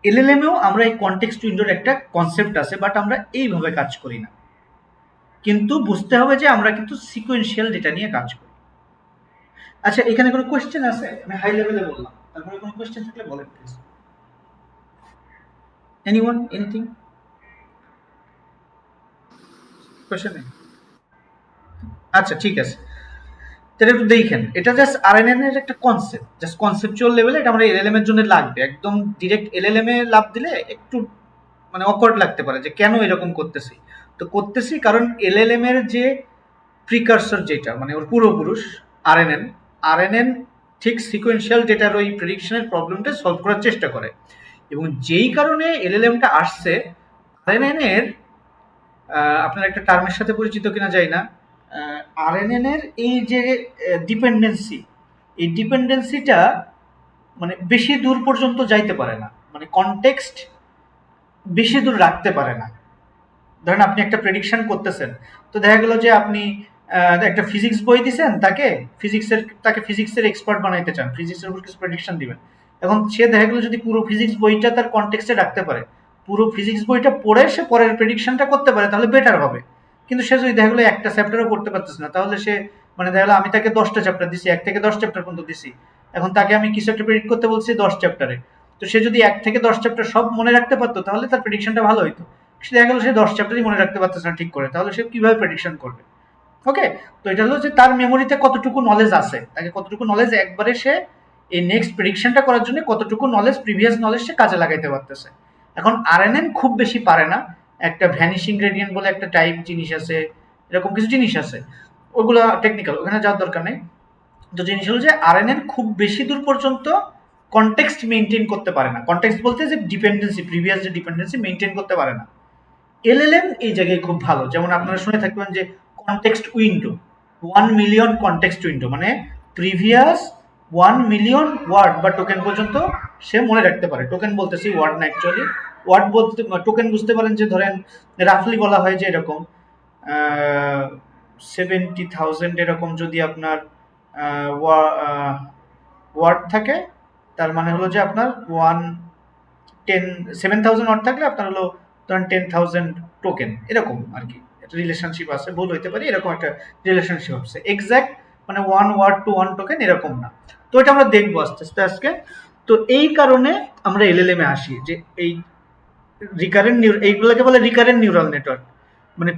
এলএলএমেও আমরা এই কনটেক্সট উইন্ডোর একটা কনসেপ্ট আছে, বাট আমরা এইভাবে কাজ করি না। কিন্তু বুঝতে হবে যে আমরা কিন্তু সিকোয়েন্সিয়াল ডেটা নিয়ে কাজ করি। আচ্ছা, এখানে কোনো কোয়েশ্চেন আছে? আমি হাই লেভেলে বললাম, তারপরে কোনো কোয়েশ্চেন থাকলে বলেন প্লিজ। এনিওয়ান, এনিথিং, কোয়েশ্চেন নেই? আচ্ছা ঠিক আছে, তাহলে একটু দেখেন, এটা জাস্ট আরএনএন এর একটা কনসেপ্ট, জাস্ট কনসেপচুয়াল লেভেলে এটা আমরা এলএলএম এর জন্য লাগবে। একদম ডিরেক্ট এলএলএম এ লাভ দিলে একটু মানে অকওয়ার্ড লাগতে পারে, যে কেন এরকম করতেছি। তো করতেছি কারণ এলএলএম এর যে প্রিকারসর, যেটা মানে ওর পূর্বপুরুষ আরএনএন, আরএনএন ঠিক সিকোয়েন্সিয়াল ডেটার ওই প্রেডিকশনের প্রবলেমটা সলভ করার চেষ্টা করে, এবং যেই কারণে এলএলএমটা আসছে, আরএনএন এর আপনার একটা টার্মের সাথে পরিচিত কিনা যায় না, আরএনএন এর এই যে ডিপেন্ডেন্সি, এই ডিপেন্ডেন্সিটা মানে বেশি দূর পর্যন্ত যাইতে পারে না, মানে কনটেক্সট বেশি দূর রাখতে পারে না। ধরেন আপনি একটা প্রেডিকশন করতেছেন, তো দেখা গেল যে আপনি একটা ফিজিক্স বই দিছেন তাকে, ফিজিক্সের এক্সপার্ট বানাইতে চান, ফিজিক্সের উপর কিছু প্রেডিকশন দিবেন। এখন সে দেখা গেল যদি পুরো ফিজিক্স বইটা তার কনটেক্সটে রাখতে পারে, পুরো ফিজিক্স বইটা পড়ে সে পরের প্রেডিকশনটা করতে পারে, তাহলে বেটার হবে। কিন্তু সে যদি দেখা গেলো একটা চ্যাপ্টারও করতে পারতেছে না, তাহলে সে মানে দেখা গেলো আমি তাকে 10টা চ্যাপ্টার দিছি, 1 থেকে 10 চ্যাপ্টার পর্যন্ত দিছি, এখন তাকে আমি কিছু একটা প্রেডিক্ট করতে বলছি 10 চ্যাপ্টারে, তো সে যদি 1 থেকে 10 চ্যাপ্টার সব মনে রাখতে পারতো, তাহলে তার প্রেডিকশনটা ভালো হইতো। সে দেখা গেলো সে 10 চ্যাপ্টারই মনে রাখতে পারতেছে না ঠিক করে, তাহলে সে কিভাবে প্রেডিকশন করবে? ওকে, তো এটা হলো যে তার মেমোরিতে কতটুকু নলেজ আছে, তাকে কতটুকু নলেজ একবারে সে এই নেক্সট প্রেডিকশনটা করার জন্য কতটুকু নলেজ, প্রিভিয়াস নলেজ সে কাজে লাগাইতে পারতেছে। এখন আরএনএন খুব বেশি পারে না, একটা ভ্যানিশিং গ্রেডিয়েন্ট বলে একটা টাইপ জিনিস আছে, এরকম কিছু জিনিস আছে, ওগুলো টেকনিক্যাল, ওখানে যাওয়ার দরকার নেই। তো জিনিস হলো যে আরএনএন খুব বেশি দূর পর্যন্ত কনটেক্সট মেনটেন করতে পারে না, কনটেক্সট বলতে যে ডিপেন্ডেন্সি, প্রিভিয়াস যে ডিপেন্ডেন্সি মেনটেন করতে পারে না। এলএলএম এই জায়গায় খুব ভালো, যেমন আপনারা শুনে থাকবেন যে context window, 1 million context window, মানে প্রিভিয়াস 1 মিলিয়ন ওয়ার্ড বা টোকেন পর্যন্ত সে মনে রাখতে পারে। টোকেন বলতেছি, ওয়ার্ড না অ্যাকচুয়ালি। ওয়ার্ড বলতে টোকেন বুঝতে পারেন যে ধরেন রাফলি বলা হয় যে এরকম 70,000 এরকম যদি আপনার ওয়ার্ড থাকে, তার মানে হলো যে আপনার 7,000 ওয়ার্ড থাকলে আপনার হলো ধরেন 10,000 টোকেন, এরকম আর কি একটা রিলেশনশিপ আছে, ভুল হইতে পারে, এরকম একটা রিলেশনশিপ আছে। এক্সাক্ট মানে 1 ওয়ার্ড টু 1 টোকেন এরকম না। তো এটা আমরা দেখবো আস্তে আস্তে আজকে। তো এই কারণে আমরা এলএলএম এ আসি, যে এই রিকারেন্ট এইগুলোকে বলে রিকারেন্ট নিউরাল নেটওয়ার্ক, মানে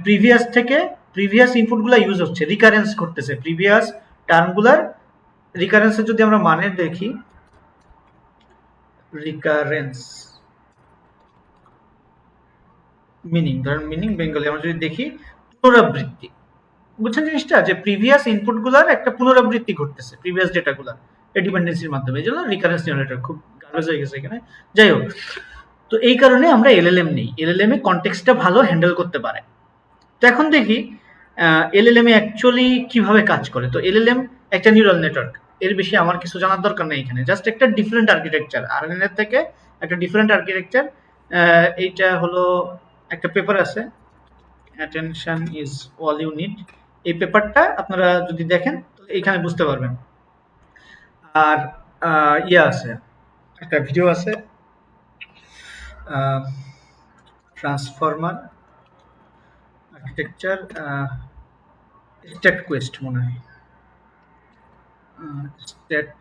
প্রিভিয়াস ইনপুটগুলো ইউজ হচ্ছে, রিকারেন্স করতেছে প্রিভিয়াস টার্মগুলার। রিকারেন্সের যদি আমরা মানে দেখি, রিকারেন্স মিনিং, ধরেন মিনিং বেঙ্গলি আমরা যদি দেখি পুনরাবৃত্তি, বুঝছেন জিনিসটা, যে প্রিভিয়াস ইনপুটগুলার একটা পুনরাবৃত্তি ঘটতেছে প্রিভিয়াস ডেটাগুলার ডিপেন্ডেন্সির মাধ্যমে, এই জন্য রিকারেন্স নিউরাল নেটওয়ার্ক খুব গার্বেজ হয়ে গেছে এখানে। যাই হোক, তো এই কারণে আমরা এলএলএম নেই, এলএলএম এ কনটেক্সটটা ভালো হ্যান্ডেল করতে পারে। তো এখন দেখি এলএলএম এ অ্যাকচুয়ালি কিভাবে কাজ করে। তো এলএলএম একটা নিউরাল নেটওয়ার্ক, এর বেশি আমার কিছু জানার দরকার নেই এখানে, জাস্ট একটা ডিফারেন্ট আর্কিটেকচার, আরএনএন এর থেকে একটা ডিফারেন্ট আর্কিটেকচার। এইটা হলো একটা পেপার আছে, attention is all you need, এই পেপারটা আপনারা যদি দেখেন তো এখানে বুঝতে পারবেন। আর ইয়ে আছে, একটা ভিডিও আছে, ট্রান্সফরমার আর্কিটেকচার, স্টেট কোয়েস্ট মনে হয়, স্টেট,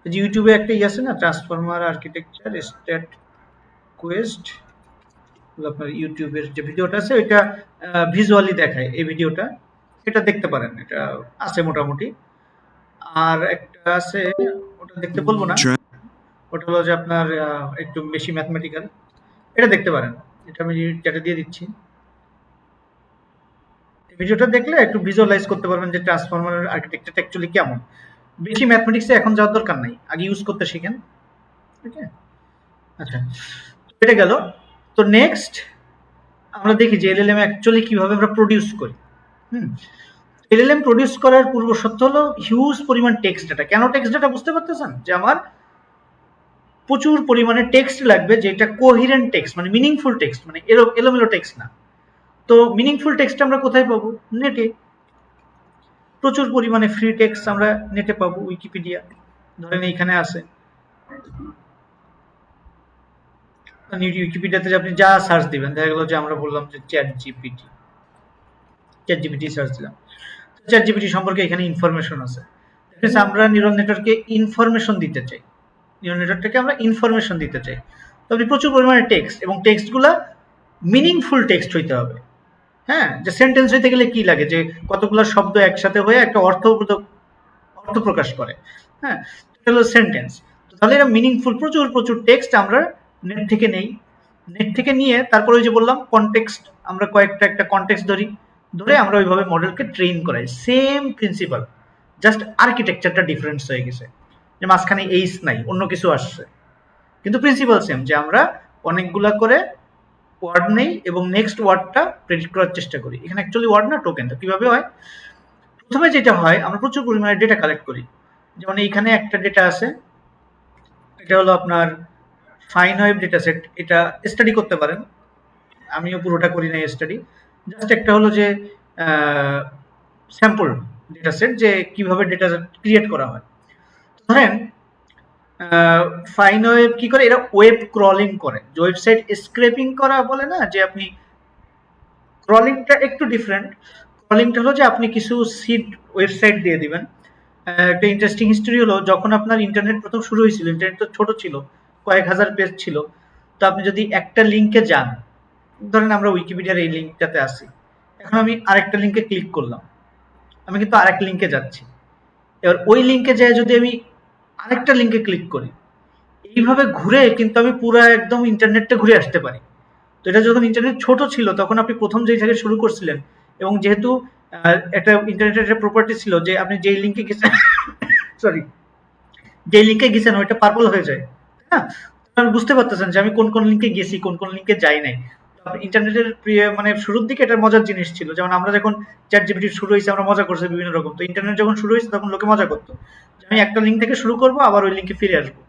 যে ইউটিউবে একটা ইয়ে আছে না, ট্রান্সফরমার আর্কিটেকচার স্টেট কোয়েস্ট, আপনার ইউটিউবের যে ভিডিওটা আছে ওইটা ভিজুয়ালি দেখায়, এই ভিডিওটা এটা দেখতে পারেন, এটা আছে মোটামুটি। আর একটা আছে, ওটা দেখতে বলবো না, ওটা হলো যে আপনার একটু বেশি ম্যাথমেটিক্যাল, এটা দেখতে পারেন, এটা আমি চ্যাটে দিয়ে দিচ্ছি। ভিডিওটা দেখলে একটু ভিজুয়ালাইজ করতে পারবেন যে ট্রান্সফরমারের আর্কিটেকচারটা অ্যাকচুয়ালি কেমন। বেশি ম্যাথমেটিক্সে এখন যাওয়ার দরকার নাই, আগে ইউজ করতে শিখেন। ঠিক আছে, আচ্ছা, এটা গেল। তো নেক্সট আমরা দেখি যে এলএলএম অ্যাকচুয়ালি কিভাবে আমরা প্রডিউস করি। এলএলএম প্রডিউস করার পূর্ব শর্ত হলো হিউজ পরিমাণ টেক্সট ডাটা। কেন টেক্সট ডাটা বুঝতে পারতেছেন, যে আমার প্রচুর পরিমাণে টেক্সট লাগবে, যেটা কোহিরেন্ট টেক্সট, মানে মিনিংফুল টেক্সট, মানে এলোমেলো টেক্সট না। তো মিনিংফুল টেক্সট আমরা কোথায় পাবো? নেটে। প্রচুর পরিমাণে ফ্রি টেক্সট আমরা নেটে পাবো, উইকিপিডিয়া ধরেন এইখানে আছে, উইকিপিডিয়াতে আপনি যা সার্চ দিবেন, দেখা গেল যে আমরা বললাম যে চ্যাট জিপিটি সার্চ দিলাম, চ্যাট জিপিটি সম্পর্কে এখানে ইনফরমেশন আছে। আমরা নিউরাল নেটওয়ার্ককে ইনফরমেশন দিতে চাই, নিউরাল নেটওয়ার্কটাকে আমরা ইনফরমেশন দিতে চাই। তো আপনি প্রচুর পরিমাণে টেক্সট, এবং টেক্সটগুলা মিনিংফুল টেক্সট হইতে হবে। হ্যাঁ, যে সেন্টেন্স হইতে গেলে কি লাগে, যে কতগুলো শব্দ একসাথে হয়ে একটা অর্থ প্রকাশ করে। হ্যাঁ, এটা হলো সেন্টেন্স। তাহলে এটা মিনিংফুল, প্রচুর প্রচুর টেক্সট আমরা নেট থেকে নেই। নেট থেকে নিয়ে তারপরে ওই যে বললাম কনটেক্সট, আমরা একটা কনটেক্সট ধরে আমরা ওইভাবে মডেলকে ট্রেন করাই। সেম প্রিন্সিপাল, জাস্ট আর্কিটেকচারটা ডিফারেন্স হয়ে গেছে, যে মাঝখানে এইস নাই, অন্য কিছু আসছে, কিন্তু প্রিন্সিপাল সেম, যে আমরা অনেকগুলা করে ওয়ার্ড নেই এবং নেক্সট ওয়ার্ডটা প্রেডিক্ট করার চেষ্টা করি। এখানে অ্যাকচুয়ালি ওয়ার্ড না টোকেন। তো কিভাবে হয়? প্রথমে যেটা হয়, আমরা প্রচুর পরিমাণে ডেটা কালেক্ট করি। যেমন এইখানে একটা ডেটা আছে, এটা হলো আপনার ফাইন ওয়েভ ডেটা সেট, এটা স্টাডি করতে পারেন, আমিও পুরোটা করি না স্টাডি, জাস্ট একটা হলো যে স্যাম্পল ডেটা সেট, যে কিভাবে ডেটা ক্রিয়েট করা হয়। ধরেন ফাইন ওয়েভ কি করে, এরা ওয়েব ক্রলিং করে, যে ওয়েবসাইট স্ক্রেপিং করা বলে না, যে আপনি ক্রলিংটা একটু ডিফারেন্ট। ক্রলিংটা হলো যে আপনি কিছু সিড ওয়েবসাইট দিয়ে দিবেন। একটা ইন্টারেস্টিং হিস্টরি হলো, যখন আপনার ইন্টারনেট প্রথম শুরু হয়েছিল, ইন্টারনেট তো ছোট ছিল, কয়েক হাজার পেজ ছিল। তো আপনি যদি একটা লিঙ্কে যান, ধরেন আমরা উইকিপিডিয়ার এই লিঙ্কটাতে আসি, এখন আমি আরেকটা লিঙ্কে ক্লিক করলাম, আমি কিন্তু আরেকটা লিঙ্কে যাচ্ছি। এবার ওই লিঙ্কে যায় যদি আমি আরেকটা লিঙ্কে ক্লিক করি, এইভাবে ঘুরে কিন্তু আমি পুরো একদম ইন্টারনেটটা ঘুরে আসতে পারি। তো এটা যখন ইন্টারনেট ছোট ছিল, তখন আপনি প্রথম যেই জায়গায় শুরু করছিলেন, এবং যেহেতু একটা ইন্টারনেটের একটা প্রপার্টি ছিল যে আপনি যেই লিঙ্কে গেছেন সরি যেই লিঙ্কে গেছেন ওইটা পার্পল হয়ে যায়, হ্যাঁ, আপনি বুঝতে পারতেছেন যে আমি কোন কোন লিঙ্কে গেছি, কোন কোন লিঙ্কে যাই নাই। ইন্টারনেটের মানে শুরুর দিকে এটা মজার জিনিস ছিল, যেমন আমরা যখন চ্যাট জিপিটি শুরু হয়েছে আমরা মজা করছি বিভিন্ন রকম। তো ইন্টারনেট যখন শুরু হয়েছে তখন লোকে মজা করতো যে আমি একটা লিঙ্ক থেকে শুরু করব আবার ওই লিঙ্কে ফিরে আসবো।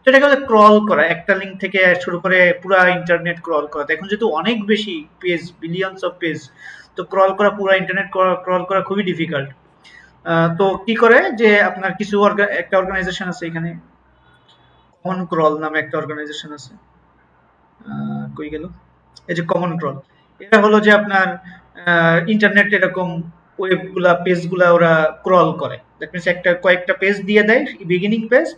তো এটাকে বলে ক্রল করা, একটা লিঙ্ক থেকে শুরু করে পুরো ইন্টারনেট ক্রল করা। তো এখন যেহেতু অনেক বেশি পেজ, বিলিয়নস অফ পেজ, তো ক্রল করা, পুরো ইন্টারনেট ক্রল করা খুবই ডিফিকাল্ট। তো কি করে যে আপনার কিছু একটা অর্গানাইজেশন আছে এখানে, কমন ক্রল নামে একটা অর্গানাইজেশন আছে, কই গেল, এই যে কমন ক্রল। এটা হলো যে আপনার ইন্টারনেট এরকম ওয়েবগুলা, পেজগুলা ওরা ক্রল করে। দ্যাট মিনস একটা কয়েকটা পেজ দিয়ে দেয়, বিগিনিং পেজ,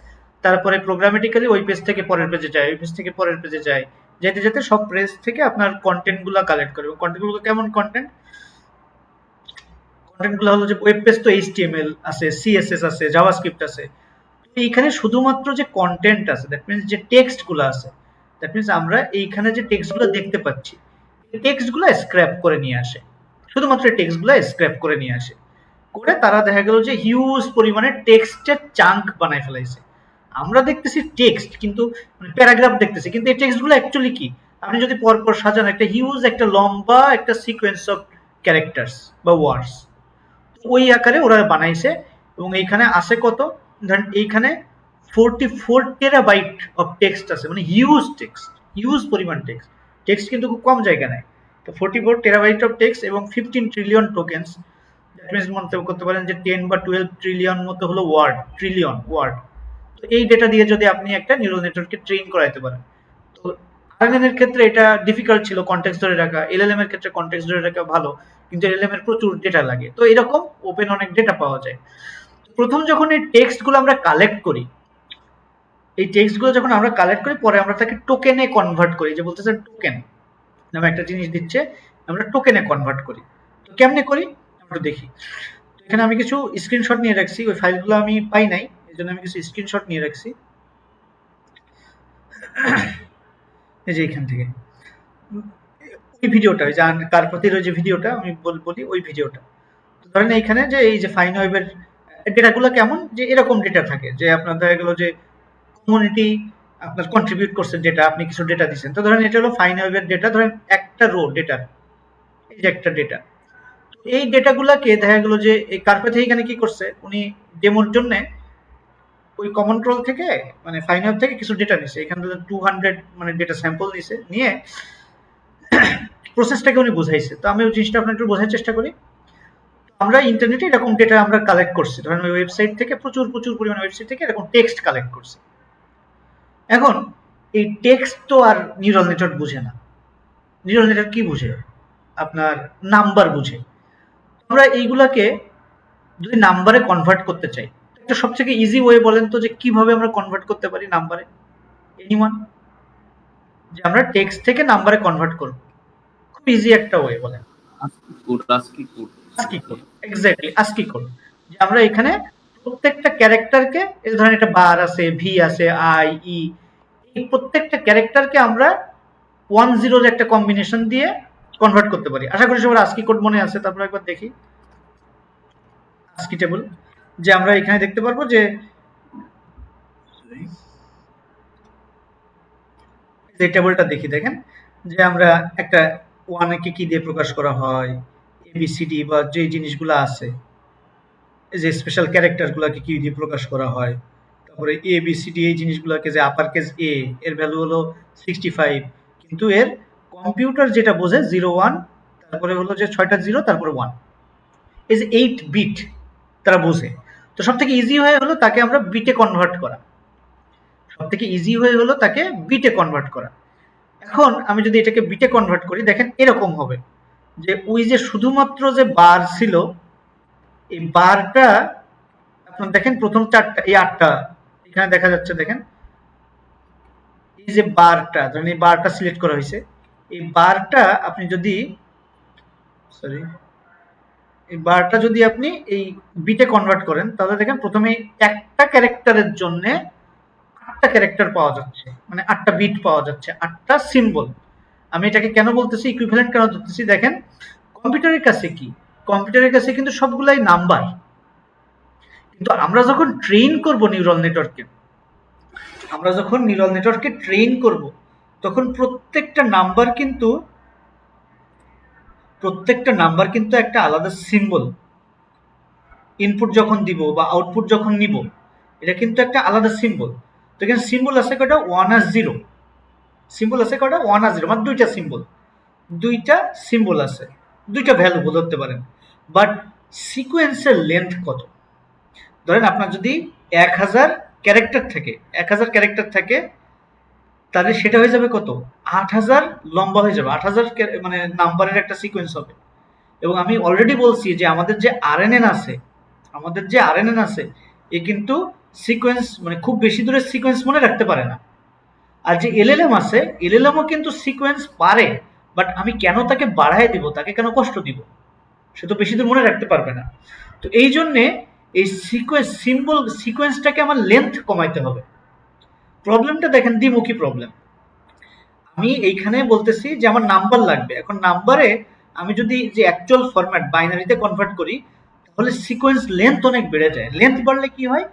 তারপরে প্রোগ্রামেটিক্যালি ওই পেজ থেকে পরের পেজে যায়, ওই পেজ থেকে পরের পেজে যায়, যেতে যেতে সব পেজ থেকে আপনার কন্টেন্ট গুলা কালেক্ট করে। কন্টেন্ট গুলো কেমন কন্টেন্ট? কন্টেন্ট গুলো হলো যে ওয়েব পেজ তো এইচটিএমএল আছে, সিএসএস আছে, জাভাস্ক্রিপ্ট আছে। এইখানে শুধুমাত্র যে কন্টেন্ট আছে, দ্যাট মিনস যে টেক্সট গুলো আছে, দ্যাট মিনস আমরা এইখানে যে টেক্সট গুলো দেখতে পাচ্ছি, টেক্সট গুলো স্ক্র্যাপ করে নিয়ে আসে, শুধুমাত্র টেক্সট গুলো স্ক্র্যাপ করে নিয়ে আসে, করে তারা দেখা গেল যে হিউজ পরিমাণে টেক্সটের চাঙ্ক বানায় ফেলাইছে। আমরা দেখতেছি টেক্সট, কিন্তু প্যারাগ্রাফ দেখতেছি, কিন্তু এই টেক্সট গুলো অ্যাকচুয়ালি কি? আপনি যদি পরপর সাজান একটা হিউজ, একটা লম্বা একটা সিকোয়েন্স অফ ক্যারেক্টার্স বা ওয়ার্ডস, ওই আকারে ওরা বানাইছে। এবং এইখানে আছে কত, ধরেন এইখানে 44 টেরাবাইট অফ টেক্সট আছে, মানে হিউজ টেক্সট, হিউজ পরিমাণ টেক্সট। টেক্সট কিন্তু খুব কম জায়গা নেয়। তো 44 টেরাবাইট অফ টেক্সট এবং 15 ট্রিলিয়ন টোকেনস, দ্যাট মিনস মন্তব্য করতে পারেন যে 10 বা 12 ট্রিলিয়ন মতো হলো ওয়ার্ড, ট্রিলিয়ন ওয়ার্ড। তো এই ডেটা দিয়ে যদি আপনি একটা নিউরাল নেটওয়ার্ককে ট্রেন করাইতে পারেন, তো আরএনএন এর ক্ষেত্রে এটা ডিফিকাল্ট ছিল কনটেক্সট ধরে রাখা, এলএলএম এর ক্ষেত্রে কনটেক্সট ধরে রাখা ভালো, কিন্তু এলএলএম এর প্রচুর ডেটা লাগে। তো এরকম ওপেন অনেক ডেটা পাওয়া যায়। প্রথম যখন এই টেক্সট গুলো আমরা কালেক্ট করি, এই টেক্সট গুলো যখন আমরা কালেক্ট করি, পরে আমরা তাকে টোকেনে কনভার্ট করি, যে বলতেছে টোকেন নামে একটা জিনিস দিচ্ছে, আমরা টোকেনে কনভার্ট করি। তো কেমনে করি আমরা দেখি। তো এখানে আমি কিছু স্ক্রিনশট নিয়ে রাখছি, ওই ফাইলগুলো আমি পাই নাই, এই জন্য আমি কিছু স্ক্রিনশট নিয়ে রাখছি, এই যে এখান থেকে ওই ভিডিওটা, ওই যে কার্পতির ওই যে ভিডিওটা আমি বলি, ওই ভিডিওটা। ধরেন এইখানে যে এই যে ফাইন ওয়েবের ডেটাগুলো কেমন, যে এরকম ডেটা থাকে যে আপনার দেখা গেল যে কমিউনিটি আপনার কন্ট্রিবিউট করছে ডেটা, আপনি কিছু ডেটা দিচ্ছেন। তো ধরেন এটা হলো ফাইন ওয়েবের ডেটা, ধরেন একটা রো ডেটার, এই যে একটা ডেটা। এই ডেটাগুলোকে দেখা গেল যে এই কার্পেথে এখানে কি করছে, উনি ডেমোর জন্য ওই কমন ট্রোল থেকে, মানে ফাইন ওয়েব থেকে কিছু ডেটা নিছে, এখানে 200 মানে ডেটা স্যাম্পল নিছে, নিয়ে প্রসেসটাকে উনি বুঝাইছে। তো আমি ওই জিনিসটা আপনার একটু বোঝার চেষ্টা করি। আমরা ইন্টারনেটে এরকম ডেটা আমরা কালেক্ট করছি, ধরেন ওই ওয়েবসাইট থেকে প্রচুর প্রচুর পরিমাণে ওয়েবসাইট থেকে এরকম টেক্সট কালেক্ট করছি। এখন এই টেক্সট তো আর নিউরাল নেটওয়ার্ক বুঝে না। নিউরাল নেটওয়ার্ক কি বুঝে? আপনার নাম্বার বুঝে। আমরা এইগুলাকে যদি নাম্বারে কনভার্ট করতে চাই, একটা সবথেকে ইজি ওয়ে বলেন তো যে কিভাবে আমরা কনভার্ট করতে পারি নাম্বারে? এনিওয়ান? যে আমরা টেক্সট থেকে নাম্বারে কনভার্ট করব, খুব ইজি একটা ওয়ে বলেন। ASCII code ASCII code, exactly ASCII code. যে আমরা এখানে প্রত্যেকটা ক্যারেক্টারকে, এই ধরেন একটা বার আছে, ভি আছে, আই, ই, এই প্রত্যেকটা ক্যারেক্টারকে আমরা 1-0 একটা কম্বিনেশন দিয়ে কনভার্ট করতে পারি। আশা করি সবার আস্কি কোড মনে আছে। তারপর একবার দেখি আস্কি টেবল, যে আমরা এখানে দেখতে পারবো যে এই টেবলটা দেখি, দেখেন যে আমরা একটা ওয়ানকে কি দিয়ে প্রকাশ করা হয়, এবিসিডি বা যে জিনিসগুলো আছে, এই যে স্পেশাল ক্যারেক্টার গুলাকে কি দিয়ে প্রকাশ করা হয়, তারপরে এ বি সি ডি এই জিনিসগুলোকে, যে আপার কেস এ এর ভ্যালু হলো 65, কিন্তু এর কম্পিউটার যেটা বোঝে 01, তারপরে হলো যে 6টা 0, তারপরে 1, এই যে 8 বিট তারা বোঝে। তো সব থেকে ইজি হয়ে হলো তাকে আমরা বিটে কনভার্ট করা, সব থেকে ইজি হয়ে হলো তাকে বিটে কনভার্ট করা। এখন আমি যদি এটাকে বিটে কনভার্ট করি, দেখেন এরকম হবে যে ওই যে শুধুমাত্র যে বার ছিল, এই বারটা আপনার দেখেন প্রথম 4টা, এই 8টা এখানে দেখা যাচ্ছে, দেখেন এই যে বারটা, ধরেন এই বারটা সিলেক্ট করা হয়েছে, এই বারটা আপনি যদি, সরি, এই বারটা যদি আপনি এই বিটে কনভার্ট করেন, তাহলে দেখেন প্রথমে একটা ক্যারেক্টারের জন্য 8টা ক্যারেক্টার পাওয়া যাচ্ছে, মানে 8টা বিট পাওয়া যাচ্ছে, 8টা সিম্বল। আমি এটাকে কেন বলতেছি, ইকুইভ্যালেন্ট কেন ধরতেছি, দেখেন কম্পিউটারের কাছে কি, কম্পিউটারের কাছে কিন্তু সবগুলাই নাম্বার, কিন্তু আমরা যখন ট্রেন করব নিউরাল নেটওয়ার্ককে, আমরা যখন নিউরাল নেটওয়ার্ককে ট্রেন করব, তখন প্রত্যেকটা নাম্বার কিন্তু প্রত্যেকটা নাম্বার কিন্তু একটা আলাদা সিম্বল, ইনপুট যখন দিব বা আউটপুট যখন নিব এটা কিন্তু একটা আলাদা সিম্বল। তো এখানে সিম্বল আছে কয়টা, 1 আর 0। সিম্বল আছে কয়টা, 1 আর 0, মানে দুইটা সিম্বল, দুইটা সিম্বল আছে, দুইটা ভ্যালু ধরতে পারেন। বাট সিকোয়েন্সের লেন্থ কত? ধরেন আপনার যদি 1000 ক্যারেক্টার থাকে, 1000 ক্যারেক্টার থাকে, তাহলে সেটা হয়ে যাবে কত, 8000 লম্বা হয়ে যাবে, 8000 মানে নাম্বারের একটা সিকোয়েন্স হবে। এবং আমি অলরেডি বলছি যে আমাদের যে আরএনএন আছে, আমাদের যে আরএনএন আছে এ কিন্তু সিকোয়েন্স মানে খুব বেশি দূরের সিকোয়েন্স মনে রাখতে পারে না। আর যে এলএলএম আছে, এলএলএমও কিন্তু সিকোয়েন্স পারে, বাট আমি কেন তাকে বাড়ায় দিব, তাকে কেন কষ্ট দিব, সে তো বেশি দূর মনে রাখতে পারবে না। তো এই জন্যে এই সিকোয়েন্স সিম্বল সিকোয়েন্সটাকে আমার লেন্থ কমাইতে হবে। প্রবলেমটা দেখেন দ্বিমুখী প্রবলেম। আমি এইখানে বলতেছি যে আমার নাম্বার লাগবে, এখন নাম্বারে আমি যদি যে অ্যাকচুয়াল ফরম্যাট বাইনারিতে কনভার্ট করি তাহলে সিকোয়েন্স লেন্থ অনেক বেড়ে যায়। লেন্থ বাড়লে কি হয়,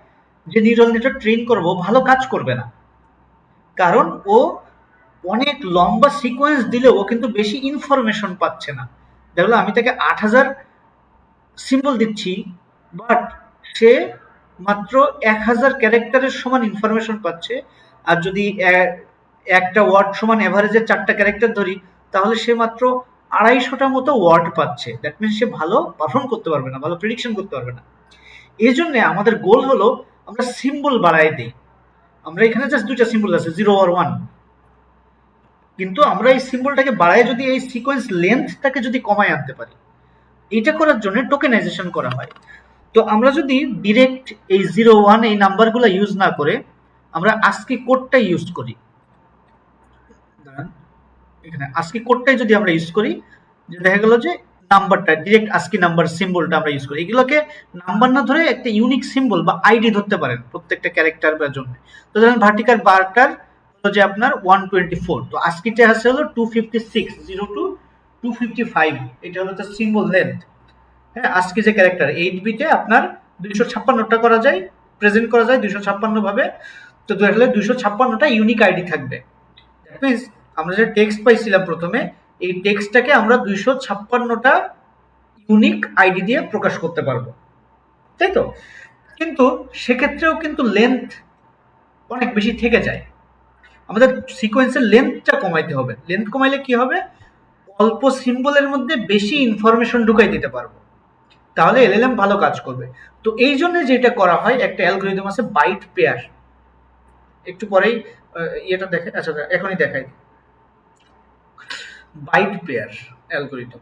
যে নিউরাল নেটওয়ার্ক ট্রেন করব ভালো কাজ করবে না, কারণ ও অনেক লম্বা সিকোয়েন্স দিলেও ও কিন্তু বেশি ইনফরমেশন পাচ্ছে না। দেখলো আমি তাকে 8000 সিম্বল দিচ্ছি, বাট সে মাত্র 1000 ক্যারেক্টারের সমান ইনফরমেশন পাচ্ছে। আর যদি একটা ওয়ার্ড সমান এভারেজে 4টা ক্যারেক্টার ধরি তাহলে সে মাত্র 250টার মতো ওয়ার্ড পাচ্ছে। দ্যাট মিনস সে ভালো পারফর্ম করতে পারবে না, ভালো প্রেডিকশন করতে পারবে না। এই জন্য আমাদের গোল হলো আমরা সিম্বল বাড়াই দিই। আমরা এখানে জাস্ট দুইটা সিম্বল আছে, 0 আর 1, কিন্তু আমরা এই সিম্বলটাকে বাড়াই যদি এই সিকোয়েন্স লেন্থটাকে যদি কমায় আনতে পারি, এটা করার জন্য টোকেনাইজেশন করা হয়। তো আমরা যদি ডিরেক্ট এই 0 1 এই নাম্বারগুলো ইউজ না করে আমরা আস্কি কোডটা ইউজ করি, এখানে আস্কি কোডটাই যদি আমরা ইউজ করি, যে দেখা গেল যে নাম্বারটা ডিরেক্ট আস্কি নাম্বার সিম্বলটা আমরা ইউজ করি, এগুলোকে নাম্বার না ধরে একটা ইউনিক সিম্বল বা আইডি ধরতে পারেন প্রত্যেকটা ক্যারেক্টার বা জন্য। তো ধরেন ভার্টিকাল বারটার হলো যে আপনার 124, তো আস্কিটা আছে হলো 256, 0 to 255, এটা হলো তার সিম্বল লেন্থ। হ্যাঁ, আজকে যে ক্যারেক্টার 8 বিটে আপনার 256টা করা যায়, প্রেজেন্ট করা যায় 256 ভাবে। তো তাহলে 256টা ইউনিক আইডি থাকবে। দ্যাট মিন্স আমরা যে টেক্সট পাইছিলাম প্রথমে, এই টেক্সটটাকে আমরা 256টা ইউনিক আইডি দিয়ে প্রকাশ করতে পারবো, তাই তো? কিন্তু সেক্ষেত্রেও কিন্তু লেন্থ অনেক বেশি থেকে যায়। আমাদের সিকোয়েন্সের লেন্থটা কমাইতে হবে। লেন্থ কমাইলে কি হবে, অল্প সিম্বলের মধ্যে বেশি ইনফরমেশন ঢুকাই দিতে পারবো, তাহলে এলএলএম ভালো কাজ করবে। তো এই জন্য যেটা করা হয়, একটা অ্যালগরিদম আছে বাইট পেয়ার, একটু পরেই ইয়েটা দেখে, আচ্ছা এখনই দেখাই। Byte pair algorithm,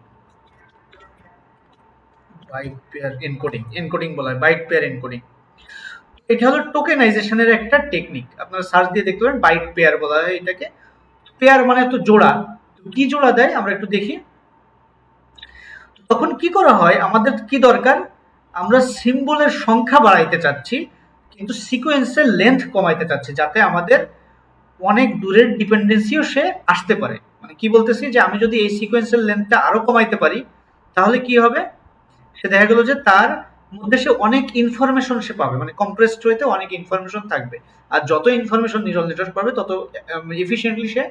byte pair encoding, encoding বলা হয় বাইট পেয়ার এনকোডিং। এটা হলো টোকেনাইজেশনের একটা টেকনিক, আপনারা সার্চ দিয়ে দেখতে পারেন, বাইট পেয়ার বলা হয় এটাকে। পেয়ার মানে তো জোড়া, কি জোড়া দেয় আমরা একটু দেখি। তখন কি করা হয়, আমাদের কি দরকার, আমরা সিম্বলের সংখ্যা বাড়াইতে চাচ্ছি কিন্তু সিকোয়েন্সের লেন্থ কমাইতে চাচ্ছি, যাতে আমাদের অনেক দূরের ডিপেন্ডেন্সিও সে আসতে পারে। মানে কি বলতেছি, যে আমি যদি এই সিকোয়েন্সের লেন্থটা আরো কমাইতে পারি তাহলে কি হবে, সে দেখা গেল যে তার মধ্যে সে অনেক ইনফরমেশন সে পাবে, মানে কম্প্রেসড ওয়েতে অনেক ইনফরমেশন থাকবে। আর যত ইনফরমেশন নিউরাল নেটওয়ার্ক পাবে তত এফিশিয়েন্টলি সে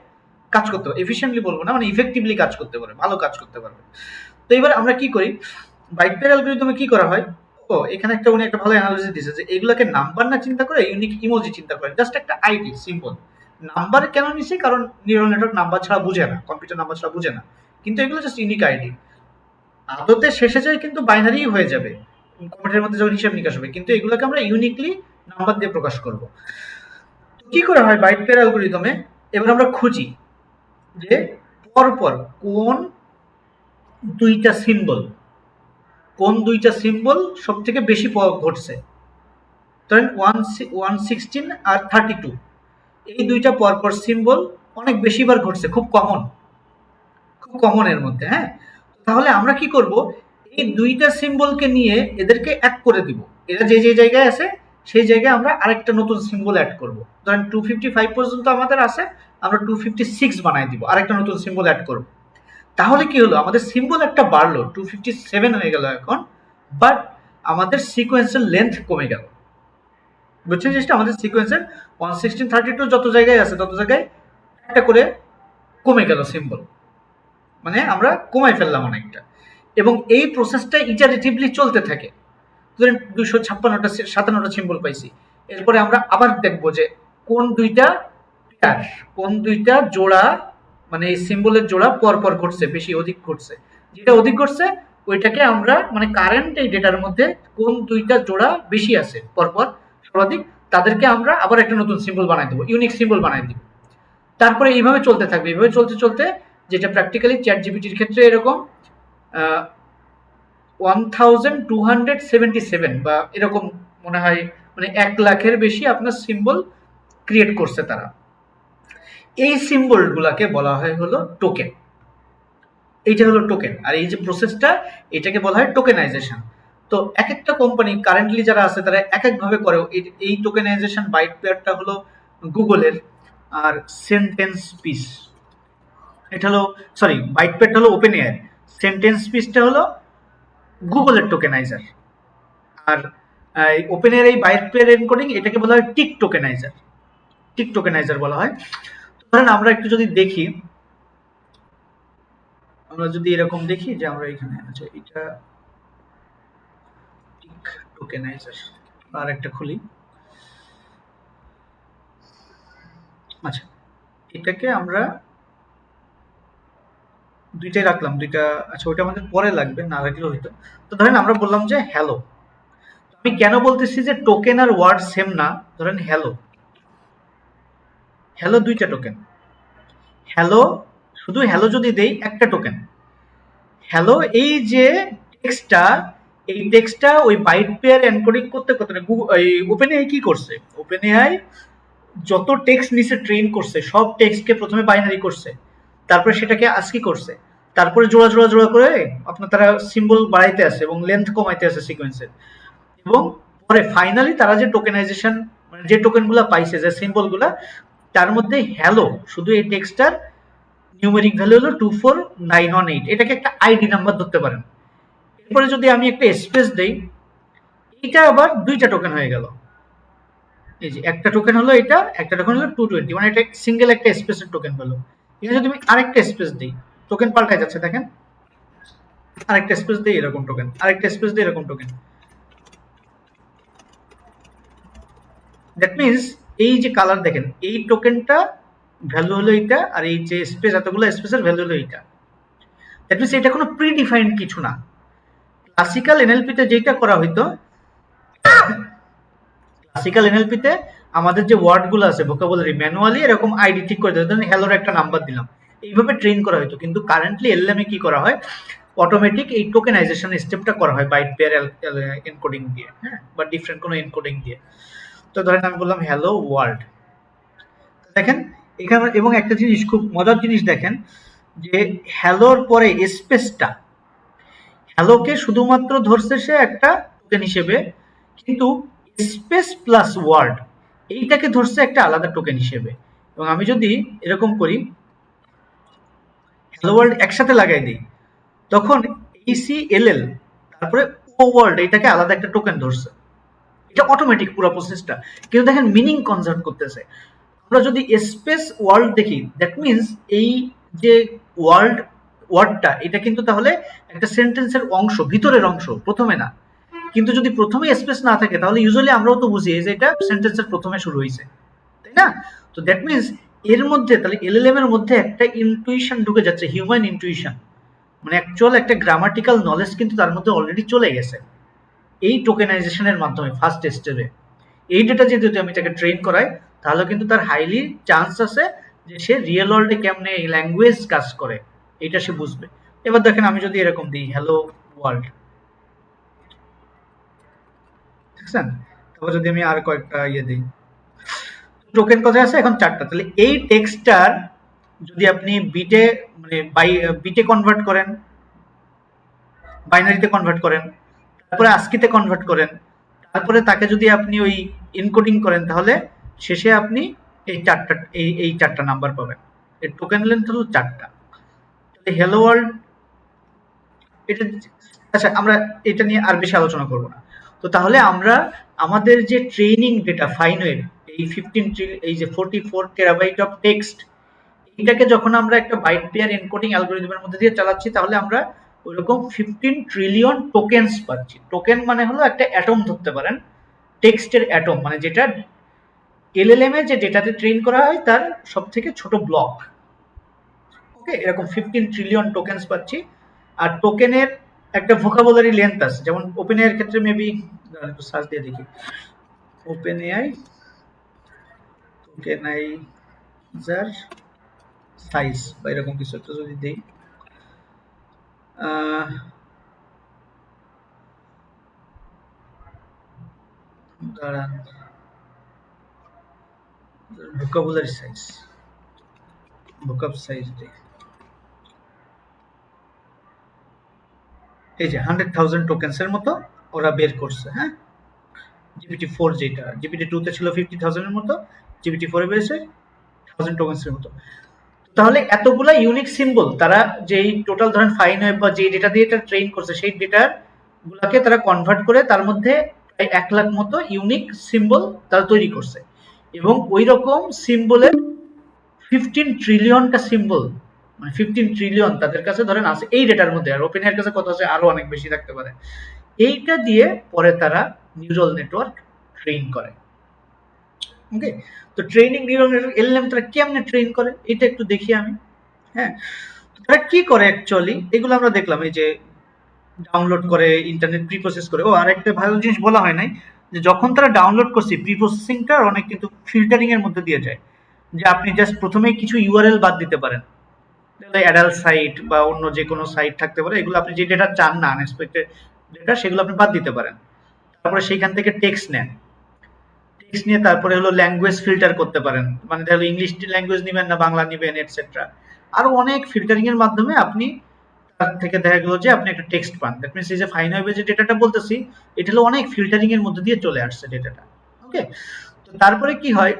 কাজ করতে পারে। এফিশিয়েন্টলি বলবো না, মানে ইফেক্টিভলি কাজ করতে পারে, ভালো কাজ করতে পারবে। তো এবার আমরা কি করি, বাইট পেয়ার অ্যালগরিদমে কি করা হয়, ও এখানে একটা উনি একটা ভালো অ্যানালিসিস দিয়েছে যে এগুলোকে নাম্বার না চিন্তা করে ইউনিক ইমোজি চিন্তা করে, জাস্ট একটা আইডি সিম্বল। নাম্বার কেন নিছি, কারণ নিউরাল নেটওয়ার্ক নাম্বার ছাড়া বুঝে না, কম্পিউটার নাম্বার ছাড়া বুঝে না, কিন্তু এগুলো জাস্ট ইউনিক আইডি। আদতে শেষে যায় কিন্তু বাইনারি হয়ে যাবে কম্পিউটারের মধ্যে যখন হিসাব নিকাশ হবে, কিন্তু এগুলোকে আমরা ইউনিকলি নাম্বার দিয়ে প্রকাশ করব। কি করা হয় বাইট পেয়ার অ্যালগরিদমে, এবার আমরা খুঁজি যে পরপর কোন দুইটা সিম্বল, কোন দুইটা সিম্বল সব থেকে বেশি ঘটছে। ধরেন 116 আর 32, এই দুইটা পরপর সিম্বল অনেক বেশিবার ঘটছে, খুব কমন, খুব কমন এর মধ্যে। হ্যাঁ, তাহলে আমরা কি করব, এই দুইটা সিম্বলকে নিয়ে এদেরকে এক করে দিব, এরা যে যে জায়গায় আছে সেই জায়গায় আমরা আরেকটা নতুন সিম্বল অ্যাড করব। ধরেন 255 পর্যন্ত আমাদের আছে, আমরা 256 বানাই দিব, আরেকটা নতুন সিম্বল অ্যাড করব। তাহলে কি হলো, আমাদের সিম্বল একটা বাড়লো, 257 হয়ে গেল এখন, বাট আমাদের সিকোয়েন্সের লেন্থ কমে গেল। বুঝছেন জিনিসটা, আমাদের সিকোয়েন্সের 116 32 যত জায়গায় আছে তত জায়গায় একটা করে কমে গেল সিম্বল। মানে আমরা কমাই ফেললাম অনেকটা, এবং এই প্রসেসটা ইটারেটিভলি চলতে থাকে। ধরেন 256টা সিম্বল পাইছি, এরপরে আমরা আবার দেখবো যে কোন দুইটা পেয়ার, কোন দুইটা জোড়া, মানে এই সিম্বলের জোড়া পরপর ঘটছে, বেশি অধিক ঘটছে। যেটা অধিক ঘটছে ওইটাকে আমরা মানে কারেন্ট এই ডেটার মধ্যে কোন দুইটা জোড়া বেশি আছে পরপর সর্বাধিক, তাদেরকে আমরা আবার একটা নতুন সিম্বল বানাই দেবো, ইউনিক সিম্বল বানাই দিব। তারপরে এইভাবে চলতে থাকবে, এইভাবে চলতে চলতে, যেটা প্র্যাকটিক্যালি চ্যাট জিপিটির ক্ষেত্রে এরকম 1277 বা এরকম মনে হয়, মানে 1 লাখের বেশি আপনার সিম্বল ক্রিয়েট করছে তারা। এই সিম্বল গুলাকে বলা হয় হলো টোকেন। এইটা হলো টোকেন, আর এই যে প্রসেসটা এটাকে বলা হয় টোকেনাইজেশন। তো এক একটা কোম্পানি কারেন্টলি যারা আছে তারা এক এক ভাবে করে। এই টোকেনাইজেশন বাইট পেয়ারটা হলো গুগলের, আর সেন্টেন্স পিস এটা হলো, সরি, বাইট পেয়ারটা হলো ওপেন এআই, সেন্টেন্স পিসটা হলো গুগলের টোকেনাইজার। আর ওপেন এর এই বাইট পেয়ার এনকোডিং এটাকে বলা হয় টিক টোকেনাইজার, টিক টোকেনাইজার বলা হয়। ধরেন আমরা একটু যদি দেখি, আমরা যদি এরকম দেখি যে আমরা এখানে আচ্ছা এটা টিক টোকেনাইজার, আর একটা খুলি, আচ্ছা এটাকে আমরা দুইটাই রাখলাম, দুইটা, আচ্ছা ওইটা আমাদের পরে লাগবে, না রাখলেও হইতো। তো ধরেন আমরা বললাম যে হ্যালো, আমি কেন বলতেছি যে টোকেন আর ওয়ার্ড সেম না, ধরেন হ্যালো, হ্যালো দুইটা টোকেন, হ্যালো, শুধু হ্যালো যদি দেই একটা টোকেন, হ্যালো এই যে টেক্সটটা, এই টেক্সটটা ওই বাইট পেয়ার এনকোডিং করতে করতে ওপেন এআই কি করছে, ওপেন এআই যত টেক্সট নিচে ট্রেন করছে সব টেক্সটকে প্রথমে বাইনারি করছে, তারপরে সেটাকে আস্কি করছে, তারপরে জোড়া জোড়া জোড়া করে আপনার তারা সিম্বল বাড়াইতে আছে এবং লেন্থ কমাইতে আছে সিকোয়েন্সের, এবং পরে ফাইনালি তারা যে টোকেনাইজেশন, মানে যে টোকেনগুলো পাইছে, যে সিম্বলগুলো, তার মধ্যে হ্যালো শুধু এই টেক্সটটার নিউমেরিক ভ্যালু হলো 24918, এটাকে একটা আইডি নাম্বার ধরতে পারেন। এরপরে যদি আমি একটা স্পেস দেই, এটা আবার দুইটা টোকেন হয়ে গেল, এই যে একটা টোকেন হলো এটা, একটা টোকেন হলো 220, মানে এটা সিঙ্গেল একটা স্পেসের টোকেন হলো। এখানে যদি আমি আরেকটা স্পেস দিই, টোকেন পাল্টায় যাচ্ছে দেখেন, আরেকটা স্পেস দিই এরকম টোকেন, আরেকটা স্পেস দিই এরকম টোকেন। দ্যাট মিনস এই যে কালার দেখেন, এই টোকেনটা ভ্যালু হলো এইটা, আর এই যে স্পেস, এতগুলো স্পেসের ভ্যালু হলো এইটা। দ্যাট মিনস এটা কোনো প্রিডিফাইন্ড কিছু না। ক্লাসিক্যাল এনএলপিতে যেটা করা হইতো, ক্লাসিক্যাল এনএলপিতে আমাদের যে ওয়ার্ডগুলো আছে ভোকাবুলারি, ম্যানুয়ালি এরকম আইডি ঠিক করে দিত, ধরেন হ্যালোর একটা নাম্বার দিলাম, এইভাবে ট্রেন করা হতো। কিন্তু কারেন্টলি এলএলএম এ কি করা হয়, অটোমেটিক এই টোকেনাইজেশন স্টেপটা করা হয় বাইট পেয়ার এনকোডিং দিয়ে, হ্যাঁ, বা ডিফারেন্ট কোনো এনকোডিং দিয়ে। তো ধরেন আমি বললাম হ্যালো ওয়ার্ল্ড, দেখেন এখানে, এবং একটা জিনিস খুব মজার জিনিস দেখেন, যে হ্যালোর পরে স্পেসটা, হ্যালোকে শুধুমাত্র ধরছে সে একটা টোকেন হিসেবে, কিন্তু স্পেস প্লাস ওয়ার্ড এইটাকে ধরছে একটা আলাদা টোকেন হিসেবে। এবং আমি যদি এরকম করি, হ্যালো ওয়ার্ল্ড একসাথে লাগাই দিই, তখন ACLL তারপরে ও ওয়ার্ল্ড এটাকে আলাদা একটা টোকেন ধরছে। এটা অটোমেটিক পুরো প্রসেসটা, কিন্তু দেখেন মিনিং কনজার্ভ করতেছে। আমরা যদি স্পেস ওয়ার্ল্ড দেখি, দ্যাট মিনস এই যে ওয়ার্ডটা এটা কিন্তু তাহলে একটা সেন্টেন্সের অংশ, ভিতরের অংশ, প্রথমে না। কিন্তু যদি প্রথমে স্পেস না থাকে তাহলে ইউজুয়ালি আমরাও তো বুঝি যে এটা সেন্টেন্সের প্রথমে শুরু হয়েছে, তাই না? তো দ্যাট মিনস এর মধ্যে তাহলে এলএলএম এর মধ্যে একটা ইনটুইশন ঢুকে যাচ্ছে, হিউম্যান ইনটুইশন, মানে অ্যাকচুয়াল একটা গ্রামাটিক্যাল নলেজ কিন্তু তার মধ্যে অলরেডি চলে গেছে এই টোকেনাইজেশনের মাধ্যমে ফার্স্ট স্টেপে। এই ডেটা যদি আমি তাকে ট্রেন করাই, তাহলে কিন্তু তার হাইলি চান্স আছে যে সে রিয়েল ওয়ার্ল্ডে কেমনে এই ল্যাঙ্গুয়েজ কাজ করে এটা সে বুঝবে। এবার দেখেন আমি যদি এরকম দিই হ্যালো ওয়ার্ল্ড, দেখছেন? তারপর যদি আমি আর কয়েকটা ইয়ে দিই, টোকেন কোথায় আছে এখন 4টা। তাহলে এই টেক্সটটার যদি আপনি বিটে, মানে বিটে কনভার্ট করেন, বাইনারিতে কনভার্ট করেন, তারপরে আস্কিতে কনভার্ট করেন, তারপরে তাকে যদি আপনি ওই এনকোডিং করেন, তাহলে শেষে আপনি এই চারটা নাম্বার পাবেন। এর টোকেন লেন্থ হলো 4টা। হ্যালো ওয়ার্ল্ড এটা, আচ্ছা আমরা এটা নিয়ে আর বেশি আলোচনা করব না। তো তাহলে আমরা আমাদের যে ট্রেনিং ডেটা ফাইনওয়ের এই 15 এই যে 44 টেরাবাইট অফ টেক্সট, এটাকে যখন আমরা একটা বাইট পেয়ার এনকোডিং অ্যালগরিদমের মধ্যে দিয়ে চালাচ্ছি তাহলে আমরা ওইরকম 15 ট্রিলিয়ন টোকেনস পাচ্ছি। টোকেন মানে হলো একটা অ্যাটম ধরতে পারেন, টেক্সটের অ্যাটম, মানে যেটা এলএলএম এ যে ডেটাতে ট্রেন করা হয় তার সব থেকে ছোট ব্লক। ওকে, এরকম 15 ট্রিলিয়ন টোকেনস পাচ্ছি। আর টোকেনের একটা ভোকাবুলারি লেন্থ আছে, যেমন ওপেন এআই এর ক্ষেত্রে মেবি একটু সার্চ দিয়ে দেখি, ওপেন এআই টোকেনাইজার সাইজ বা এরকম কিছু একটা যদি দেই, দাঁড়ান, ভোকাবুলারি সাইজ, ভোকাব সাইজ দেই, এই যে 100,000 টোকেন্স এর মতো ওরা বের করছে। হ্যাঁ, GPT-4 যেটা, GPT-2 তে ছিল 50,000 এর মতো, GPT-4 এ বেরিয়েছে 1000 টোকেন্স এর মতো। তাহলে এতগুলা ইউনিক সিম্বল তারা যেই টোটাল ধরেন ফাইন ওয়েব বা যে ডেটা দিয়ে এটা ট্রেন করছে সেই ডেটা গুলাকে তারা কনভার্ট করে তার মধ্যে প্রায় 1 লাখ মতো ইউনিক সিম্বল তারা তৈরি করছে, এবং ওই রকম সিম্বলের 15 ট্রিলিয়নটা সিম্বল, মানে 15 ট্রিলিয়ন তাদের কাছে ধরেন আছে এই ডেটার মধ্যে। আর ওপেন এর কাছে কত আছে, আরো অনেক বেশি থাকতে পারে। এইটা দিয়ে পরে তারা নিউরাল নেটওয়ার্ক ট্রেন করে। ওকে, তো ট্রেনিং নিউরাল নেটওয়ার্ক এলএলএম তারা কেমনে ট্রেন করে এটা একটু দেখি আমি। হ্যাঁ, তারা কি করে অ্যাকচুয়ালি, এগুলো আমরা দেখলাম, এই যে ডাউনলোড করে, ইন্টারনেট প্রি প্রসেস করে। ও আরেকটা ভালো জিনিস বলা হয় নাই, যে যখন তারা ডাউনলোড করছে প্রি প্রসেসিংটা অনেক কিন্তু ফিল্টারিং এর মধ্যে দিয়ে যায়, যে আপনি জাস্ট প্রথমেই কিছু ইউআরএল বাদ দিতে পারেন, অ্যাডাল্ট সাইট বা অন্য যে কোনো সাইট থাকতে পারে, এগুলো আপনি যে ডেটা চান না, আনএক্সপেক্টেড ডেটা, সেগুলো আপনি বাদ দিতে পারেন। তারপরে সেইখান থেকে টেক্সট নেন, টেক্সট নিয়ে তারপরে হলো ল্যাঙ্গুয়েজ ফিল্টার করতে পারেন, মানে তাহলে ইংলিশ ল্যাঙ্গুয়েজ নেবেন না বাংলা নেবেন এটসেট্রা। আরো অনেক ফিল্টারিং এর মাধ্যমে আপনি তার থেকে দেখা গেল যে আপনি একটা টেক্সট পান। দ্যাট মিনস এই যে ফাইন ওয়েবে যে ডেটাটা বলতেছি এটা হলো অনেক ফিল্টারিং এর মধ্যে দিয়ে চলে আসছে ডেটাটা। ওকে, তো তারপরে কি হয়,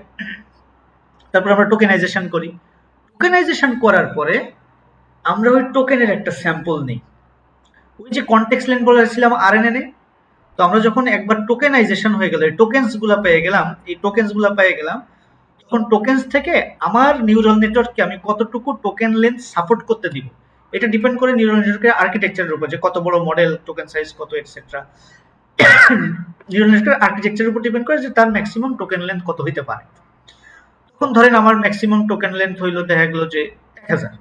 তারপর আমরা টোকেনাইজেশন করি। টোকেনাইজেশন করার পরে আমরা ওই টোকেনের একটা স্যাম্পল নিই, ওই যে কনটেক্সট লেন্থ বলেছিলাম আরএনএন এ। তো আমরা যখন একবার টোকেনাইজেশন হয়ে গেল, টোকেন্স গুলা পেয়ে গেলাম, এই টোকেন্স গুলা পেয়ে গেলাম, তখন টোকেন্স থেকে আমার নিউরাল নেটওয়ার্ককে আমি কতটুকু টোকেন লেন্থ সাপোর্ট করতে দিব, এটা ডিপেন্ড করে নিউরাল নেটওয়ার্কের আর্কিটেকচারের উপর, যে কত বড় মডেল, টোকেন সাইজ কত এটসেট্রা। নিউরাল নেটওয়ার্কের আর্কিটেকচারের উপর ডিপেন্ড করে যে তার ম্যাক্সিমাম টোকেন লেন্থ কত হইতে পারে। তখন ধরেন আমার ম্যাক্সিমাম টোকেন লেন্থ হইলো দেখা গেল যে 1000,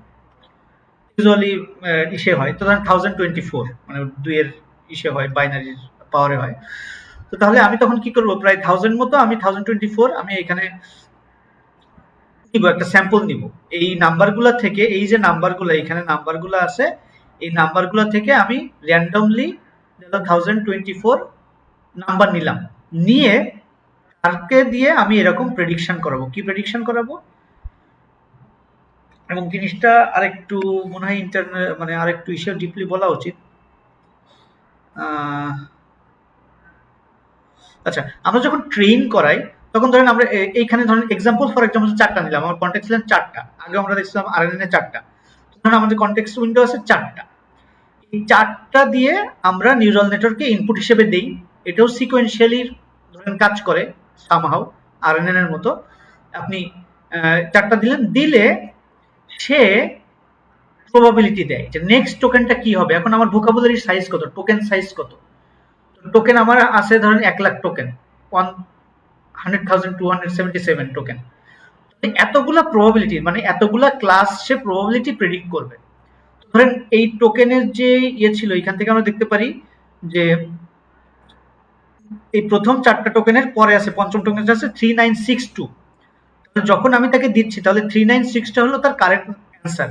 ইউজুয়ালি ইসে হয়, তো ধরেন 1024, মানে 2 এর ইসে হয়, বাইনারির পাওয়ারে হয়। তো তাহলে আমি তখন কি করব, প্রায় 1000 মতো আমি 1024 আমি এখানে নিব, একটা স্যাম্পল নিব এই নাম্বারগুলা থেকে। এই যে নাম্বারগুলো এখানে নাম্বারগুলো আছে, এই নাম্বারগুলো থেকে আমি র্যান্ডমলি 1024 নাম্বার নিলাম, নিয়ে তারকে দিয়ে আমি এরকম প্রেডিকশন করাবো। কি প্রেডিকশন করাবো, এবং জিনিসটা আরেকটু মনে হয় মানে আরেকটু ইসে ডিপলি বলা উচিত। আচ্ছা, আমরা যখন ট্রেন করাই তখন ধরেন আমরা এইখানে ধরেন এক্সাম্পল ফর এক্সাম্পল 4টা নিলাম, আমার কনটেক্সট লেন্থ 4টা, আগে আমরা দেখছিলাম আরএনএন এ 4টা, ধরেন আমাদের কনটেক্সট উইন্ডো আছে 4টা। এই 4টা দিয়ে আমরা নিউরাল নেটওয়ার্ককে ইনপুট হিসেবে দেই, এটাও সিকোয়েন্সিয়ালি ধরেন কাজ করে সামহাউ আরএনএন এর মতো। আপনি 4টা দিলেন, দিলে সে প্রবাবিলিটি দেয় যে নেক্সট টোকেনটা কি হবে। এখন আমার ভোকাবুলারি সাইজ কত, টোকেন সাইজ কত, টোকেন আমার আছে ধরেন 1 লাখ টোকেন, 100,277 টোকেন। এতগুলা প্রবাবিলিটি, মানে এতগুলা ক্লাস সে প্রবাবিলিটি প্রেডিক্ট করবে। ধরেন এই টোকেনের যে ইয়ে ছিল, এখান থেকে আমরা দেখতে পারি যে এই প্রথম 4টা টোকেনের পরে আছে, পঞ্চম টোকেন আছে 3962। যখন আমি তাকে দিচ্ছি তাহলে 3962টা হলো তার কারেক্ট অ্যান্সার।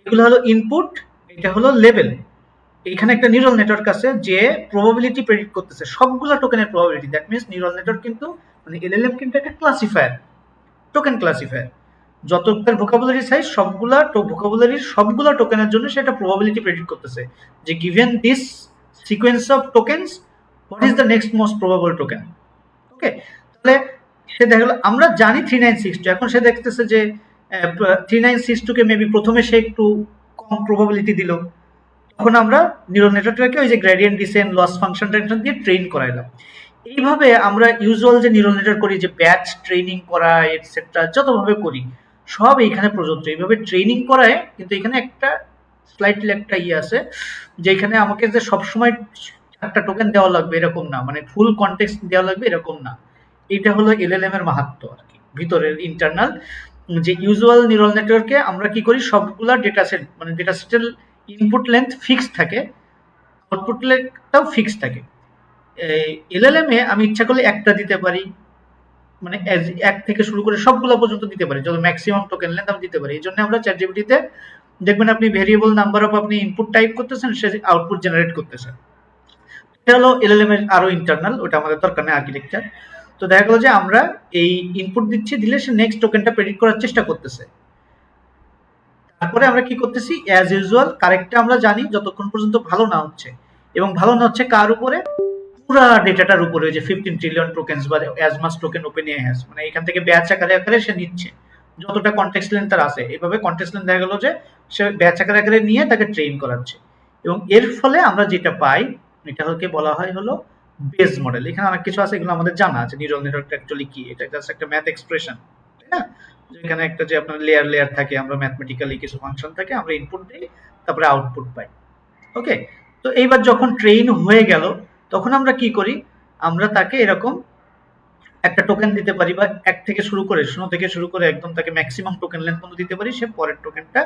এগুলো হলো ইনপুট, এটা হলো লেভেল। এখানে একটা নিউরাল নেটওয়ার্ক আছে যে প্রবাবিলিটি প্রেডিক্ট করতেছে সবগুলা টোকেনের probability. That means neural network কিন্তু, মানে এলএলএম কিন্তু একটা ক্লাসিফায়ার, টোকেন ক্লাসিফায়ার। যত তার ভোকাবুলারি সাইজ সবগুলা ভোকাবুলারির সবগুলা টোকেনের জন্য সেটা প্রবাবিলিটি প্রেডিক্ট করতেছে যে given this sequence of tokens what is the next most probable token. Okay, তাহলে সে দেখা গেল আমরা জানি 3962, এখন সে দেখতেছে যে 3962 কে মেবি প্রথমে সে একটু কম প্রবাবিলিটি দিল, তখন আমরা নিউরাল নেটওয়ার্কটাকে ওই যে গ্রেডিয়েন্ট ডিসেন্ট লস ফাংশনটা দিয়ে ট্রেন করাইলাম। এইভাবে আমরা ইউজুয়াল যে নিউরাল নেটওয়ার্ক করি, যে ব্যাচ ট্রেনিং করা এটসেট্রা যতভাবে করি, সব এইখানে প্রযোজ্য। এইভাবে ট্রেনিং করায়, কিন্তু এখানে একটা স্লাইটলি একটা আছে, যে এখানে আমাকে যে সবসময় একটা টোকেন দেওয়া লাগবে এরকম না, মানে ফুল কনটেক্সট দেওয়া লাগবে এরকম না। এটা হলো এলএলএম এর মাহাত্ম্য আর কি, ভিতরের ইন্টারনাল। যে ইউজুয়াল নিউরাল নেটওয়ার্কে আমরা কি করি, সবগুলা ডেটা সেট, মানে ডেটা সেটের ইনপুট লেন্থ ফিক্স থাকে, আউটপুট লেন্থটাও ফিক্স থাকে। এলএলএম এ আমি ইচ্ছা করলে একটা দিতে পারি, মানে এক থেকে শুরু করে সবগুলো পর্যন্ত দিতে পারি, যত ম্যাক্সিমাম টোকেন লেন্থ আমি দিতে পারি। এই জন্য আমরা চ্যাট জিপিটিতে দেখবেন আপনি ভেরিয়েবল নাম্বার অফ আপনি ইনপুট টাইপ করতেছেন, সে আউটপুট জেনারেট করতেছে। এটা হলো এলএলএম এর আরো ইন্টারনাল, ওটা আমাদের দরকার নেই আর্কিটেকচার। তো দেখা গেল যে আমরা এই ইনপুট দিচ্ছি, দিলে সে নেক্সট টোকেনটা প্রেডিক্ট করার চেষ্টা করতেছে। তারপরে আমরা কি করতেছি, অ্যাজ ইউজুয়াল কারেক্টটা আমরা জানি যতক্ষণ পর্যন্ত ভালো না হচ্ছে, এবং ভালো না হচ্ছে কার উপরে, পুরা ডেটাটার উপরে, যে 15 ট্রিলিয়ন টোকেনস বা as much token open AI has, মানে এখান থেকে ব্যাচ আকারে আকারে সে নিচ্ছে যতটা কনটেক্সট লেন্থ তার আছে। এভাবে কনটেক্সট লেন্থ দেখা গেল যে সে ব্যাচ আকারে আকারে নিয়ে তাকে ট্রেন করাচ্ছে, এবং এর ফলে আমরা যেটা পাই এটা হচ্ছে বলা হয় হলো বেস মডেল। এখানে অনেক কিছু আছে, এগুলো আমাদের জানা আছে, নিউরাল নেটওয়ার্ক অ্যাকচুয়ালি কি, এটা জাস্ট একটা ম্যাথ এক্সপ্রেশন, তাই না? যেখানে একটা যে আপনার লেয়ার লেয়ার থাকে, আমরা ম্যাথমেটিক্যালি কিছু ফাংশন থাকে, আমরা ইনপুট দিই, তারপরে আউটপুট পাই। ওকে, তো এইবার যখন ট্রেন হয়ে গেল, তখন আমরা কি করি, আমরা তাকে এরকম একটা টোকেন দিতে পারি, বা এক থেকে শুরু করে, শূন্য থেকে শুরু করে একদম তাকে ম্যাক্সিমাম টোকেন লেন্থ পর্যন্ত দিতে পারি, সে পরের টোকেনটা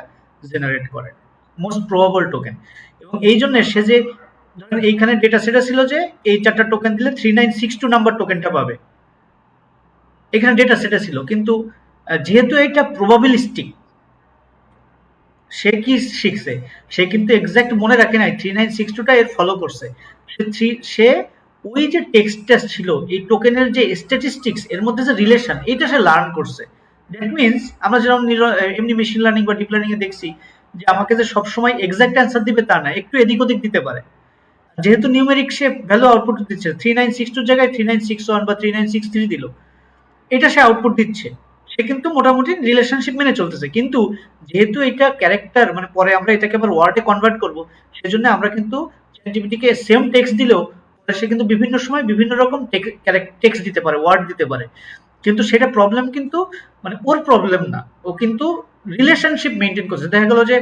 জেনারেট করে, মোস্ট প্রবাবল টোকেন। এবং এই জন্য সে যে, ধরেন এইখানে ডেটা সেটা ছিল যে এই চারটা টোকেন দিলে 3962 নাম্বার টোকেনটা পাবে, এখানে ডেটা সেটা ছিল, কিন্তু যেহেতু এটা প্রবাবিলিস্টিক, সে কি শিখছে, সে কিন্তু এক্সাক্ট মনে রাখে নাই 3962টা এর ফলো করছে। সে ওই যে টেক্সটটা ছিল, এই টোকেনের যে স্ট্যাটিস্টিক্স এর মধ্যে যে রিলেশন, এটা সে লার্ন করছে। দ্যাট মিনস আমরা যেরকম এমনি মেশিন লার্নিং বা ডিপ লার্নিং এ দেখছি যে আমাকে যে সবসময় এক্সাক্ট অ্যান্সার দিবে তা না, একটু এদিক ওদিক দিতে পারে। যেহেতু নিউমেরিক সে ভ্যালু আউটপুট দিচ্ছে, 3962 জায়গায় 3961 বা 3963 দিল, এটা সে আউটপুট দিচ্ছে, সে কিন্তু মোটামুটি রিলেশনশিপ মেনে চলতেছে। কিন্তু যেহেতু এটা ক্যারেক্টার, মানে পরে আমরা এটাকে আবার ওয়ার্ডে কনভার্ট করব, সেজন্য আমরা কিন্তু চ্যাটজিপিটিকে সেম টেক্সট দিলেও সে কিন্তু বিভিন্ন সময় বিভিন্ন রকম টেক্সট দিতে পারে, ওয়ার্ড দিতে পারে। কিন্তু সেটা প্রবলেম কিন্তু, মানে ওর প্রবলেম না, ও কিন্তু রিলেশনশিপ মেনটেন করছে। দেখা গেল যে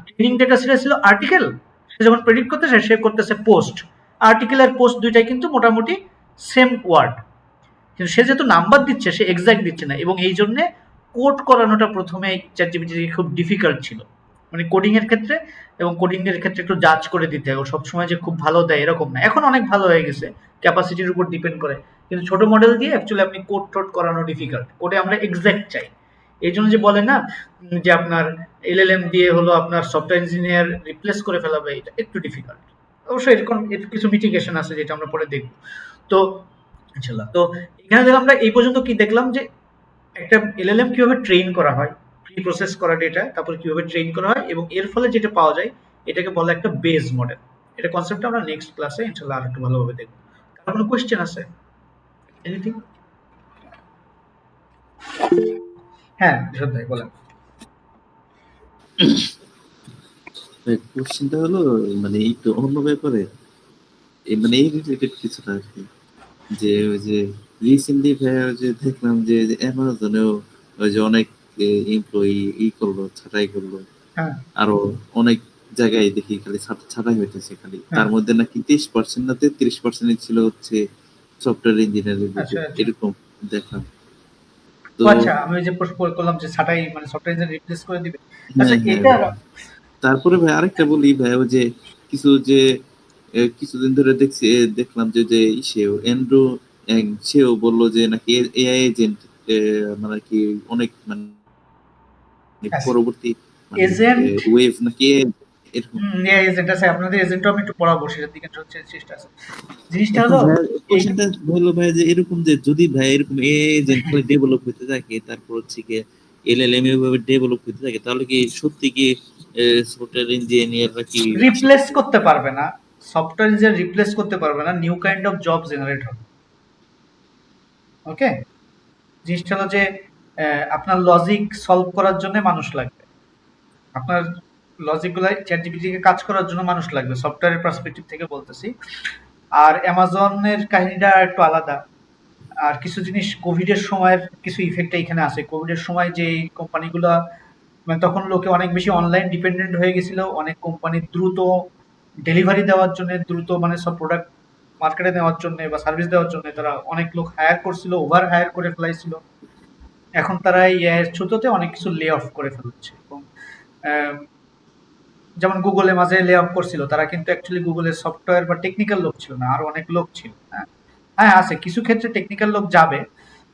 ট্রেনিং ডেটা সেটা ছিল আর্টিকেল, সে যখন প্রেডিক্ট করতেছে সে করতেছে পোস্ট। আর্টিকেল আর পোস্ট দুইটাই কিন্তু মোটামুটি সেম ওয়ার্ড, কিন্তু সে যেহেতু নাম্বার দিচ্ছে সে এক্সাক্ট দিচ্ছে না, এবং এই জন্য কোড করানোটা প্রথমে চ্যাটজিপিটি খুব ডিফিকাল্ট ছিল, মানে কোডিং এর ক্ষেত্রে। এবং কোডিং এর ক্ষেত্রে একটু জাজ করে দিতে হবে, সবসময় যে খুব ভালো দেয় এরকম না, এখন অনেক ভালো হয়ে গেছে, ক্যাপাসিটির উপর ডিপেন্ড করে। কিন্তু ছোট মডেল দিয়ে অ্যাকচুয়ালি আপনি কোড টোড করানো ডিফিকাল্ট, কোডে আমরা এক্সাক্ট চাই। এই জন্য যে বলে না, যে আপনার এলএলএম দিয়ে হলো আপনার সফটওয়্যার ইঞ্জিনিয়ার রিপ্লেস করে ফেলাবে, এটা একটু ডিফিকাল্ট। অবশ্যই এরকম কিছু মিটিগেশন আছে যেটা আমরা পরে দেখব। তো ইনশাল্লাহ, তো এখানে দেখলাম আমরা এই পর্যন্ত কি দেখলাম, যে একটা এলএলএম কিভাবে ট্রেন করা হয়, প্রি প্রসেস করা ডেটা, তারপর কিভাবে ট্রেন করা হয়, এবং এর ফলে যেটা পাওয়া যায় এটাকে বলা একটা বেস মডেল। এটা কনসেপ্টটা আমরা নেক্সট ক্লাসে ইনশাল্লাহ আরেকটু ভালোভাবে দেখব। কার কোনো কোশ্চেন আছে? এনিথিং? হ্যাঁ, বিশদ ভাই বলেন। কোশ্চেনটা হলো মানে একটু অন্য ব্যাপারে, মানে এই রিলেটেড কিছুটা আর কি। যে ওই যে রিসেন্টলি ভাইয়া যে দেখলাম যে অ্যামাজনেও ওই যে অনেক এমপ্লয়ি করলো, ছাঁটাই করলো। হ্যাঁ আরো অনেক জায়গায় দেখি খালি ছাঁটাই হইতেছে খালি, হ্যাঁ। তার মধ্যে নাকি 30% না 33% ছিল হচ্ছে সফটওয়্যার ইঞ্জিনিয়ারিং আচ্ছা আচ্ছা। এরকম দেখলাম। ও তো আচ্ছা, আমি ওই যে প্রশ্ন করলাম যে ছাটাই মানে সফটওয়্যার ইঞ্জিনিয়ার রিপ্লেস করে দিবে। আচ্ছা হ্যাঁ হ্যাঁ এটা ভাই। তারপরে ভাই আরেকটা বলি ভাই, ওই যে কিছু যে কিছুদিন ধরে দেখলাম যে যে সেও এন্ড্রু সেও বললো যে নাকি এআই এজেন্ট মানে কি অনেক মানে পরবর্তী মানে এজেন্ট, ওয়েভ নাকি এরকম। এজেন্ট আছে, আপনাদের এজেন্টও আমি একটু পড়াবো, সেটার দিকে হচ্ছে চেষ্টা আছে। জিনিসটা এখন হলো ভাই এই, কোশ্চেনটা হলো ভাই যে এরকম যে যদি ভাই এরকম এজেন্ট খালি ডেভেলপ হতে থাকে, তারপর হচ্ছে কি এলএলএম এভাবে ডেভেলপ হতে থাকে, তাহলে কি সত্যি কি সফটওয়্যার ইঞ্জিনিয়াররা কি রিপ্লেস আশেপাশে করতে পারবে না, সফটওয়্যার ইঞ্জিনিয়ার রিপ্লেস করতে পারবে না, new kind of job generate হবে। ওকে, জিনিসটা হলো যে আপনার লজিক সলভ করার জন্য মানুষ লাগবে, আপনার লজিকগুলো চ্যাটজিপিটি কে কাজ করার জন্য মানুষ লাগবে, সফটওয়্যারের পার্সপেক্টিভ থেকে বলতেছি। আর অ্যামাজনের কাহিনীটা একটু আলাদা। আর কিছু জিনিস কোভিডের সময়ের কিছু ইফেক্ট এখানে আছে। কোভিডের সময় যে কোম্পানিগুলা, মানে তখন লোকে অনেক বেশি অনলাইন ডিপেন্ডেন্ট হয়ে গেছিল। অনেক কোম্পানি দ্রুত ডেলিভারি দেওয়ার জন্য, দ্রুত মানে সব প্রোডাক্ট মার্কেটে নেওয়ার জন্য বা সার্ভিস দেওয়ার জন্য তারা অনেক লোক হায়ার করছিল, ওভার হায়ার করে ফেলাইছিল। এখন তারা এই AI এর থ্রুতে অনেক কিছু লে অফ করে ফেলছে। এবং আহ, যেমন গুগলে মাঝে লে অফ করছিল, তারা কিন্তু অ্যাকচুয়ালি গুগলের সফটওয়্যার বা টেকনিক্যাল লোক ছিল না, আরো অনেক লোক ছিল। হ্যাঁ, হ্যাঁ আছে কিছু ক্ষেত্রে টেকনিক্যাল লোক যাবে,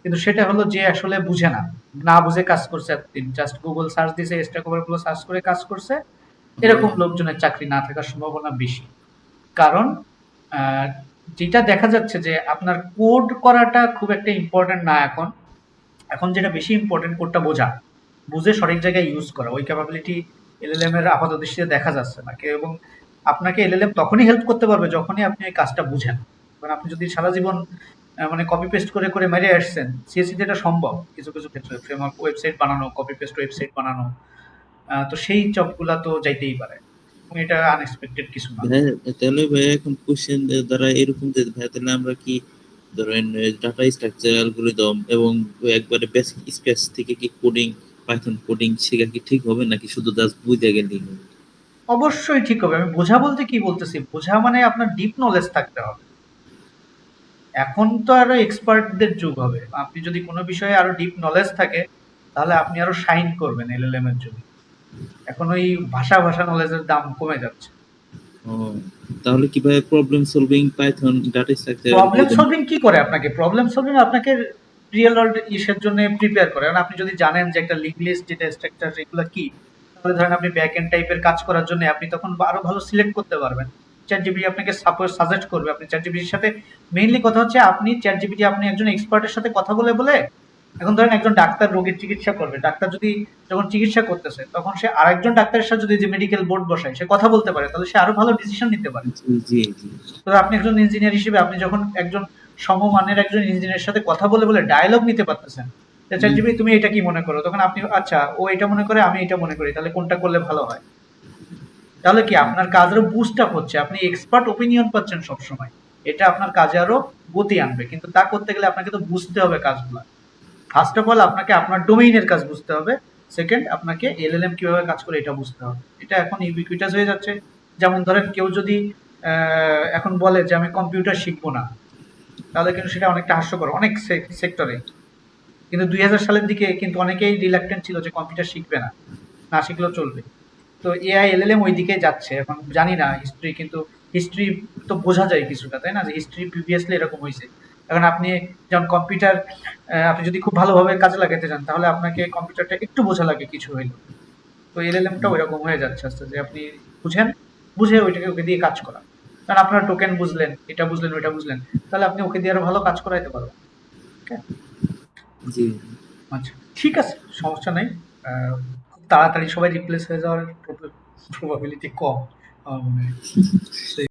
কিন্তু সেটা হলো যে আসলে বুঝে না, না বুঝে কাজ করছে এতদিন, জাস্ট গুগল সার্চ দিছে, স্ট্যাক ওভারফ্লো সার্চ করে কাজ করছে, এরকম লোকজনের চাকরি না থাকার সম্ভাবনা বেশি। কারণ আহ, যেটা দেখা যাচ্ছে যে আপনার কোড করাটা খুব একটা ইম্পর্টেন্ট না এখন। এখন যেটা বেশি ইম্পর্টেন্ট কোডটা বোঝা, বুঝে সঠিক জায়গায় ইউজ করা, ওই ক্যাপাবিলিটি এলএলএম এর আপাত দৃষ্টিতে দেখা যাচ্ছে না এবং আপনাকে এলএলএম তখনই হেল্প করতে পারবে যখনই আপনি এই কাজটা বুঝেন। কারণ আপনি যদি সারা জীবন মানে কপি পেস্ট করে করে মেরে আসছেন, সিএসসি তে এটা সম্ভব কিছু কিছু ক্ষেত্রে, ফ্রেমওয়ার্ক ওয়েবসাইট বানানো, কপি পেস্ট ওয়েবসাইট বানানো, তো সেই জবগুলা তো যাইতেই পারে এবং এটা আনএক্সপেক্টেড কিছু না। ভাইয়া, তাহলে ভাইয়া এখন কোশ্চেন দ্বারা এরকম যে ভাইয়া তাহলে আমরা কি ধরেন ডাটা স্ট্রাকচার অ্যালগরিদম এবং একবারে বেসিক স্ক্র্যাচ থেকে কি কোডিং, পাইথন কোডিং শেখা কি ঠিক হবে নাকি শুধু জাস্ট বুঝে গেলেই হবে? অবশ্যই ঠিক হবে। আমি বোঝা বলতে কি বলতেছি, বোঝা মানে আপনার ডিপ নলেজ থাকতে হবে। এখন তো আরো এক্সপার্টদের যুগ হবে, আপনি যদি কোনো বিষয়ে আরো ডিপ নলেজ থাকে তাহলে আপনি আরো শাইন করবেন এলএলএম এর যুগে। এখন ওই ভাষা ভাষা নলেজের দাম কমে যাচ্ছে। ও, তাহলে কি ভাই problem solving Python data structure problem algorithm? Solving কি করে আপনাকে, প্রবলেম সলভিং আপনাকে রিয়েল ওয়ার্ল্ড ইসের জন্য প্রিপেয়ার করে। কারণ আপনি যদি জানেন যে একটা লিঙ্ক লিস্ট, ডেটা স্ট্রাকচার এগুলো কি, তাহলে ধরেন আপনি ব্যাক এন্ড টাইপের কাজ করার জন্য আপনি তখন আরো ভালো সিলেক্ট করতে পারবেন। চ্যাট জিপিটি আপনাকে সাপোজ সাজেস্ট করবে। আপনি চ্যাট জিপিটির সাথে মেইনলি কথা হচ্ছে, আপনি চ্যাট জিপিটি আপনি একজন এক্সপার্টের সাথে কথা বলে বলে, এখন ধরেন একজন ডাক্তার রোগীর চিকিৎসা করবে, ডাক্তার যদি যখন চিকিৎসা করতেছে তখন সে আরেকজন ডাক্তারের সাথে যদি যে মেডিকেল বোর্ড বসায় সে কথা বলতে পারে, তাহলে সে আরো ভালো ডিসিশন নিতে পারে। জি জি জি। তো আপনি একজন ইঞ্জিনিয়ার হিসেবে আপনি যখন একজন সমমানের একজন ইঞ্জিনিয়ারের সাথে কথা বলে বলে ডায়ালগ নিতে পারতেছেন, যে চ্যাট জিপিটি তুমি এটা কি মনে করো, তখন আপনি আচ্ছা ও এটা মনে করে আমি এটা মনে করি, তাহলে কোনটা করলে ভালো হয়। তাহলে কি আপনার কাজ আরো বুস্ট আপ হচ্ছে, আপনি এক্সপার্ট ওপিনিয়ন পাচ্ছেন সব সময়। এটা আপনার কাজে আরো গতি আনবে, কিন্তু তা করতে গেলে আপনাকে তো বুঝতে হবে কাজগুলো। ফার্স্ট অফ অল আপনাকে আপনার ডোমেইনের কাজ বুঝতে হবে। সেকেন্ড, আপনাকে এলএলএম কিভাবে কাজ করে এটা বুঝতে হবে। এটা এখন ইউবিকুইটাস হয়ে যাচ্ছে। যেমন ধরেন কেউ যদি এখন বলে যে আমি কম্পিউটার শিখবো না, তাহলে কিন্তু সেটা অনেকটা হাস্যকর অনেক সেক্টরে। কিন্তু 2000 সালের দিকে কিন্তু অনেকেই রিল্যাক্টেন্ট ছিল যে কম্পিউটার শিখবে না, না শিখলেও চলবে। তো এআই এলএলএম ওই দিকে যাচ্ছে। এখন জানি না হিস্ট্রি, কিন্তু হিস্ট্রি তো বোঝা যায় কিছুটা, তাই না, যে হিস্ট্রি প্রিভিয়াসলি এরকম হয়েছে। এখন আপনি যেমন কম্পিউটার, আপনি যদি খুব ভালোভাবে কাজে লাগাতে চান তাহলে আপনাকে কম্পিউটারটা একটু বোঝা লাগে কিছু হইলো। তো এলএলএমটা ওইরকম হয়ে যাচ্ছে আস্তে আস্তে, আপনি বুঝেন, বুঝে ওইটাকে ওকে দিয়ে কাজ করা। কারণ আপনার টোকেন বুঝলেন, এটা বুঝলেন, ওইটা বুঝলেন, তাহলে আপনি ওকে দিয়ে আরো ভালো কাজ করাইতে পারবেন। ওকে, জি। আচ্ছা, ঠিক আছে, সমস্যা নাই। খুব তাড়াতাড়ি সবাই রিপ্লেস হয়ে যাওয়ার প্রবাবিলিটি কম আমার মনে হয়।